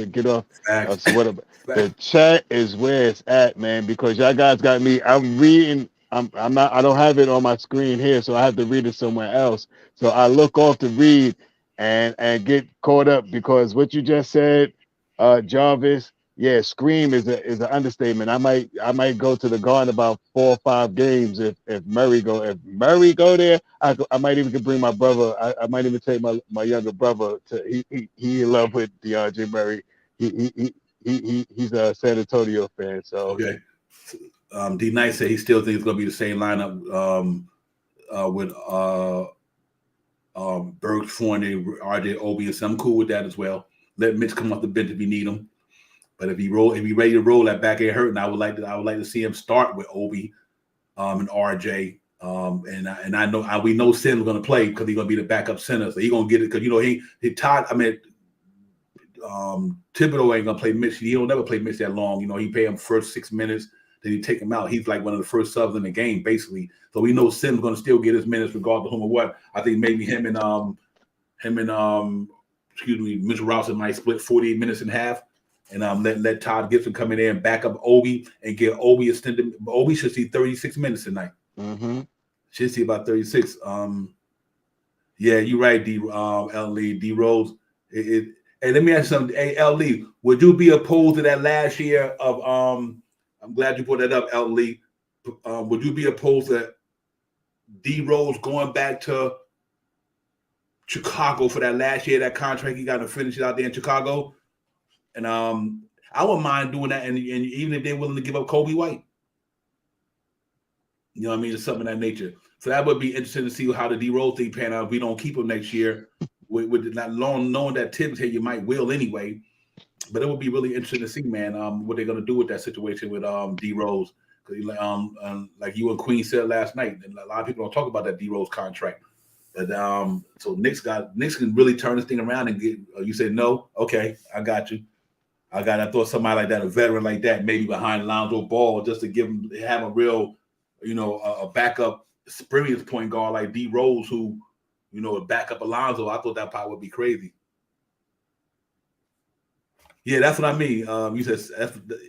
get off. Facts. So what? The chat is where it's at, man. Because y'all guys got me. I'm reading. I'm not. I don't have it on my screen here, so I have to read it somewhere else. So I look off to read and get caught up because what you just said, Jarvis. Yeah, scream is an understatement. I might go to the Garden about 4 or 5 games if Murray go there. I might even could bring my brother. I might even take my younger brother to he in love with DeAndre Murray. He's a San Antonio fan. So okay. D Knight said he still thinks it's gonna be the same lineup with Berg, Fournier, RJ, Obi, and some. I'm cool with that as well. Let Mitch come off the bench if you need him. But if he ready to roll, that back ain't hurting. I would like to see him start with Obi and RJ. And I know we know Sim's gonna play because he's gonna be the backup center, so he's gonna get it because he Todd. I mean, Thibodeau ain't gonna play Mitch. He don't never play Mitch that long. He pay him first 6 minutes, then he take him out. He's like one of the first subs in the game, basically. So we know Sim's gonna still get his minutes regardless of whom or what. I think maybe him and Mitchell Robinson might split 48 minutes in half, and let Todd Gibson come in there and back up Obi and get Obi extended. Obi should see 36 minutes tonight. Mm-hmm. Should see about 36. Yeah, you're right, L. Lee, D Rose. Hey, let me ask you something. Hey, L. Lee, would you be opposed to that last year of I'm glad you brought that up, L. Lee. Would you be opposed to D Rose going back to Chicago for that last year, that contract he got to finish it out there in Chicago? And I wouldn't mind doing that, and even if they're willing to give up Kobe White. You know what I mean? It's something of that nature. So that would be interesting to see how the D Rose thing pan out if we don't keep him next year. With not long knowing that Tibbs here, you might will anyway. But it would be really interesting to see, man, what they're going to do with that situation with D Rose. Because like you and Queen said last night, and a lot of people don't talk about that D Rose contract. But so Knicks can really turn this thing around and get. You said no, okay, I got you. I thought somebody like that, a veteran like that, maybe behind Lonzo Ball, just to have a real, a backup experienced point guard like D Rose, who, would back up Alonzo. I thought that probably would be crazy. Yeah, that's what I mean.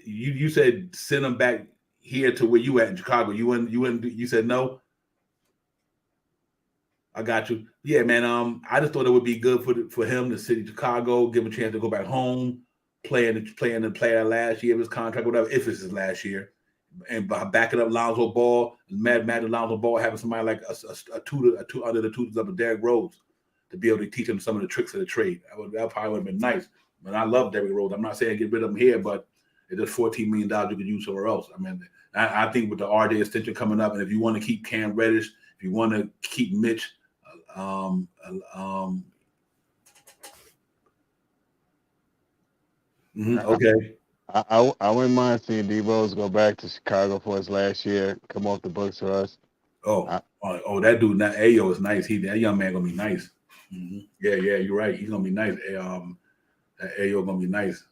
You said send him back here to where you at in Chicago. You said no. I got you. Yeah, man. I just thought it would be good for him to sit in Chicago, give him a chance to go back home, play that last year of his contract, whatever, if it's his last year, and by backing up Lonzo Ball, mad Lonzo Ball having somebody like a tutor under the tutors of Derrick Rose to be able to teach him some of the tricks of the trade. That probably would have been nice. But I love Derrick Rose. I'm not saying get rid of him here, but it's just $14 million you could use somewhere else. I mean, I think with the RJ extension coming up, and if you want to keep Cam Reddish, if you want to keep Mitch, okay. I wouldn't mind seeing D Rose go back to Chicago for his last year, come off the books for us. That dude, that Ayo is nice. That young man gonna be nice. Mm-hmm. Yeah, you're right. He's gonna be nice. That Ayo gonna be nice.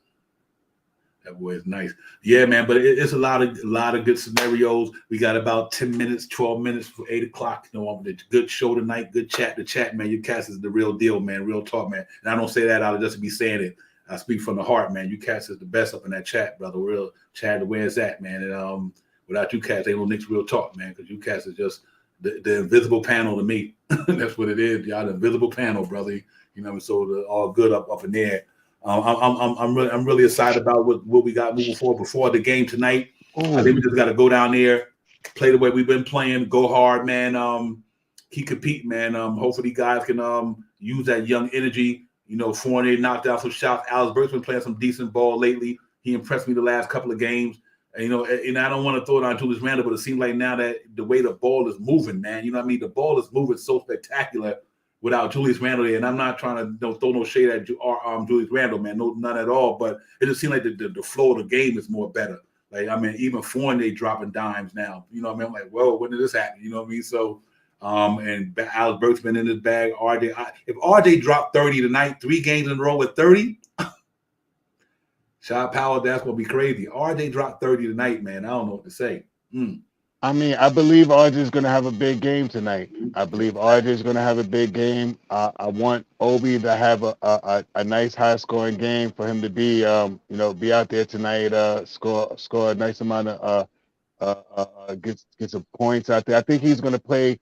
That boy is nice. Yeah, man. But it's a lot of good scenarios. We got about 10 minutes, 12 minutes for 8 o'clock. The good show tonight. Good chat. The chat, man. You cats is the real deal, man. Real talk, man. And I don't say that out of just to be saying it. I speak from the heart, man. You cats is the best up in that chat, brother. Real chat. Where it's at, man. And without you cats, ain't no Knicks real talk, man. Because you cats is just the invisible panel to me. That's what it is. Y'all the invisible panel, brother. So all good up in there. I'm really excited about what we got moving forward before the game tonight. Ooh. I think we just got to go down there, play the way we've been playing, go hard, man. Keep competing, man. Hopefully, guys can use that young energy. Fournier knocked out some shots. Alex Burke's been playing some decent ball lately. He impressed me the last couple of games. And I don't want to throw it on Julius Randle, but it seems like now that the way the ball is moving, man, you know what I mean? The ball is moving so spectacular without Julius Randle there. And I'm not trying to throw no shade at Julius Randle, man. No, none at all. But it just seems like the flow of the game is more better. Like, I mean, even Fournier dropping dimes now. You know what I mean? I'm like, whoa, when did this happen? You know what I mean? So, and Alex Burke's been in his bag. If RJ dropped 30 tonight, 3 games in a row with 30, Shot Power, that's going to be crazy. RJ dropped 30 tonight, man. I don't know what to say. I mean, I believe RJ is going to have a big game tonight. I believe RJ is going to have a big game. I want Obi to have a nice high-scoring game for him to be, be out there tonight, score a nice amount of get some points out there. I think he's going to play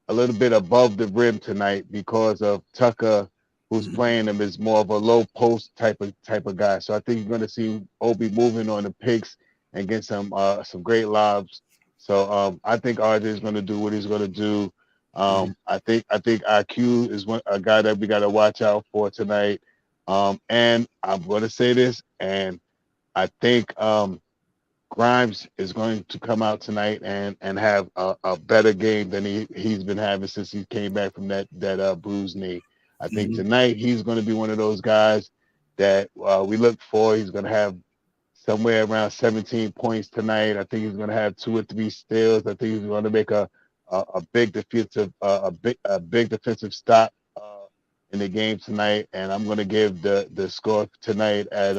a little bit above the rim tonight because of Tucker, who's playing him, is more of a low post type of guy. So I think you're going to see Obi moving on the picks and get some great lobs. So I think RJ is going to do what he's going to do. I think IQ is a guy that we got to watch out for tonight. And I'm going to say this, and I think Grimes is going to come out tonight and have a better game than he's been having since he came back from that bruised knee. I think tonight he's going to be one of those guys that we look for. He's going to have somewhere around 17 points tonight. I think he's going to have 2 or 3 steals. I think he's going to make a big defensive stop in the game tonight. And I'm going to give the score tonight at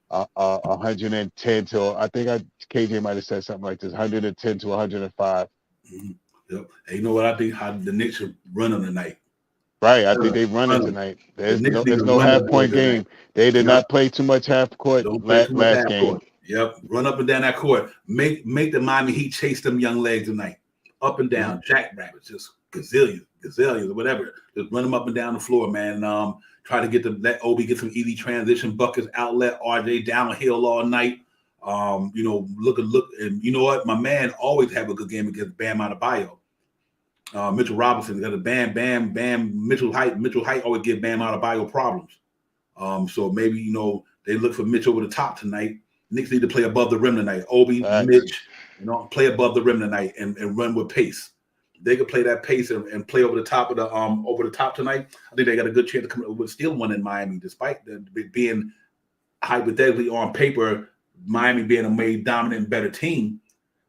110 to, I think KJ might have said something like this, 110 to 105. Yep. And you know what I think? How the Knicks are running tonight. Right. I think they run it tonight. The Knicks need There's to no run the half ball point tonight. game. They did Yep. not play too much half court Don't play too much last half game. court. Yep. Run up and down that court. Make the Miami Heat chase them young legs tonight. Up and down. Jackrabbits, just gazillions, or whatever. Just run them up and down the floor, man. And try to let Obi get some easy transition buckets, outlet, RJ downhill all night. Look, and you know what? My man always have a good game against Bam Adebayo. Mitchell Robinson got a Bam. Mitchell Height always give Bam Adebayo problems. So maybe they look for Mitch over the top tonight. Knicks need to play above the rim tonight. Obi, Mitch, play above the rim tonight and run with pace. They could play that pace and play over the top of over the top tonight. I think they got a good chance to come with steal one in Miami, despite being hypothetically on paper, Miami being a made dominant, better team.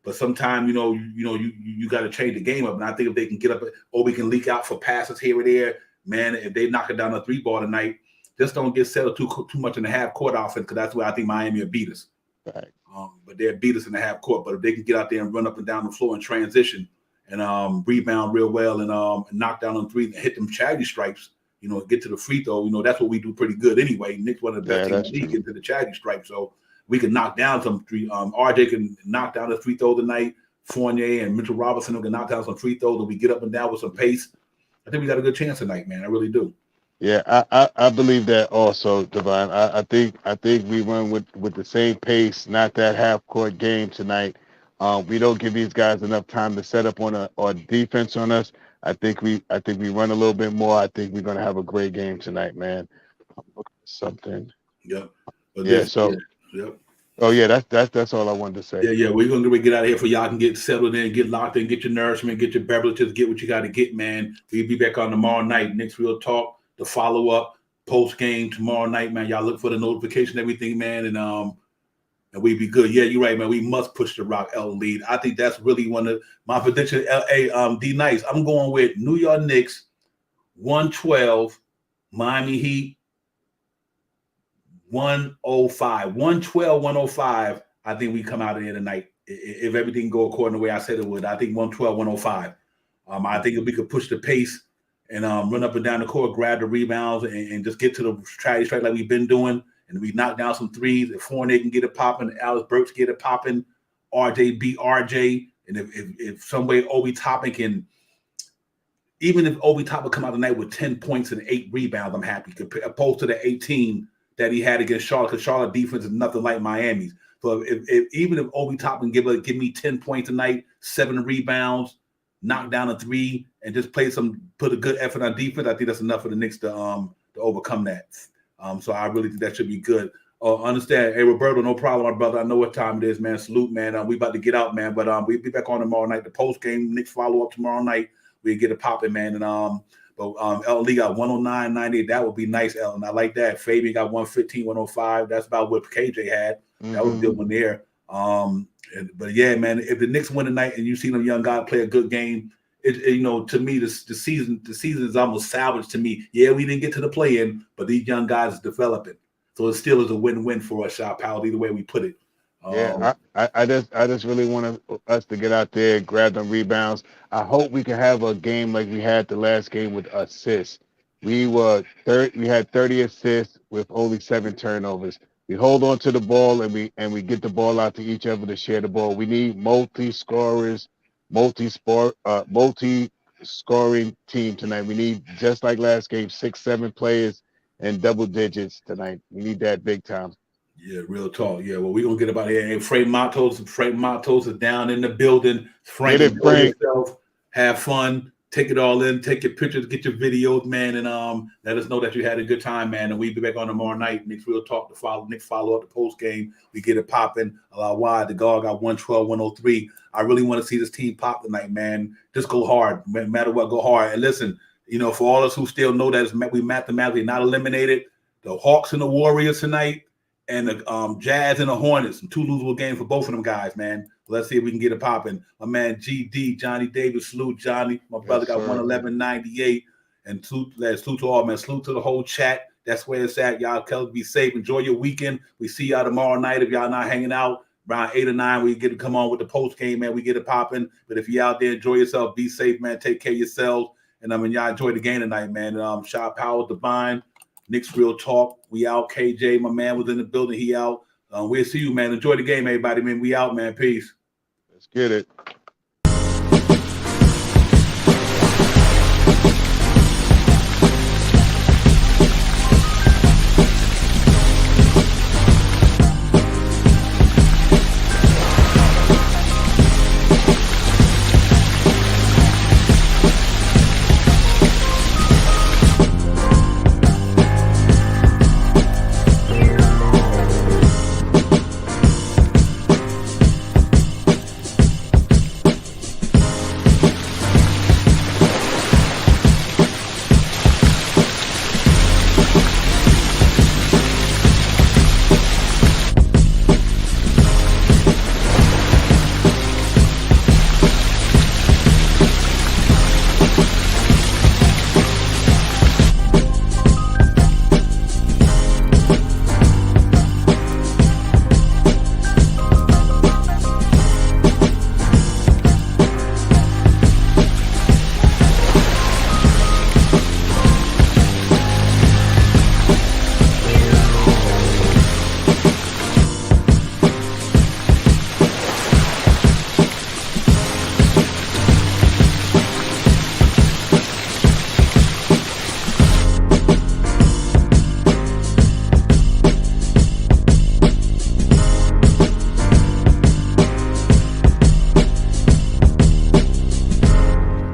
But sometimes you got to change the game up. And I think if they can get up, Obi can leak out for passes here or there. Man, if they knock it down a 3-ball tonight, just don't get settled too much in the half court offense, because that's where I think Miami will beat us. Right. But they'll beat us in the half court. But if they can get out there and run up and down the floor and transition and rebound real well and knock down on threes and hit them charity stripes, get to the free throw. That's what we do pretty good anyway. Knicks one of the best teams in the league, get to the charity stripe. So we can knock down some three. RJ can knock down the free throw tonight. Fournier and Mitchell Robinson can knock down some free throws, and we get up and down with some pace. I think we got a good chance tonight, man. I really do. Yeah, I believe that also, Devon. I think we run with the same pace, not that half court game tonight. We don't give these guys enough time to set up on defense on us. I think we run a little bit more. I think we're gonna have a great game tonight, man. I'm looking at something. Yep. Yep. Oh yeah, that's all I wanted to say. Yeah. We're gonna get out of here for y'all can get settled in, get locked in, get your nourishment, get your beverages, get what you got to get, man. We'll be back on tomorrow night. Knicks Real Talk, the follow up post game tomorrow night, man. Y'all look for the notification, everything, man, and we be good. Yeah, you're right, man. We must push the Rock L lead. I think that's really one of my predictions. D Nice. I'm going with New York Knicks 112, Miami Heat 105. 112, 105. I think we come out of here tonight. If everything go according to the way I said it would, I think 112, 105. I think if we could push the pace and run up and down the court, grab the rebounds, and just get to the charity strike like we've been doing, and we knock down some threes. If Fournier can get it popping, Alex Burks get it popping, RJ beat RJ, and if some way Obi Toppin can, even if Obi Toppin come out tonight with 10 points and 8 rebounds, I'm happy, opposed to the 18 that he had against Charlotte, because Charlotte defense is nothing like Miami's. So even if Obi Toppin give me 10 points tonight, 7 rebounds, knock down a 3, and just put a good effort on defense, I think that's enough for the Knicks to overcome that. So I really think that should be good. Understand, hey Roberto, no problem, my brother. I know what time it is, man. Salute, man. We about to get out, man. But we'll be back on tomorrow night. The post game, Knicks follow up tomorrow night. We get it popping, man. And El Lee got 109.98. That would be nice, Ellen. I like that. Fabian got 115, 105. That's about what KJ had. That was a good one there. But yeah, man, if the Knicks win tonight and you see them young guys play a good game, to me, the season is almost salvaged to me. Yeah, we didn't get to the play-in, but these young guys are developing. So it still is a win-win for us, Shot Powell, either way we put it. I just really want us to get out there, grab them rebounds. I hope we can have a game like we had the last game with assists. We had 30 assists with only 7 turnovers. We hold on to the ball and we get the ball out to each other to share the ball. We need multi-scorers, multi-scoring team tonight. We need, just like last game, 6-7 players in double digits tonight. We need that big time. Yeah, real talk. Yeah, well, we're gonna get about here. And Frank Matos is down in the building. Frank, enjoy yourself, have fun, take it all in, take your pictures, get your videos, man, and let us know that you had a good time, man. And we'll be back on tomorrow night. Knicks Real Talk to follow. Knicks follow up the post game. We get it popping. Wide. The guard got 112, 103. I really want to see this team pop tonight, man. Just go hard, no matter what. Go hard. And listen, for all us who still know that we mathematically not eliminated, the Hawks and the Warriors tonight, and the Jazz and the Hornets, 2 losable games for both of them guys, man. Let's see if we can get it popping. My man GD, Johnny Davis, salute Johnny. My brother got 111.98. And salute to all, man. Salute to the whole chat. That's where it's at. Y'all, be safe. Enjoy your weekend. We see y'all tomorrow night. If y'all not hanging out around 8 or 9, we get to come on with the post game, man. We get it popping. But if you're out there, enjoy yourself. Be safe, man. Take care of yourselves. And I mean, y'all enjoyed the game tonight, man. Shout out Power Divine, Knicks Real Talk. We out. KJ, my man, was in the building. He out. We'll see you, man. Enjoy the game, everybody. Man, we out, man. Peace. Let's get it.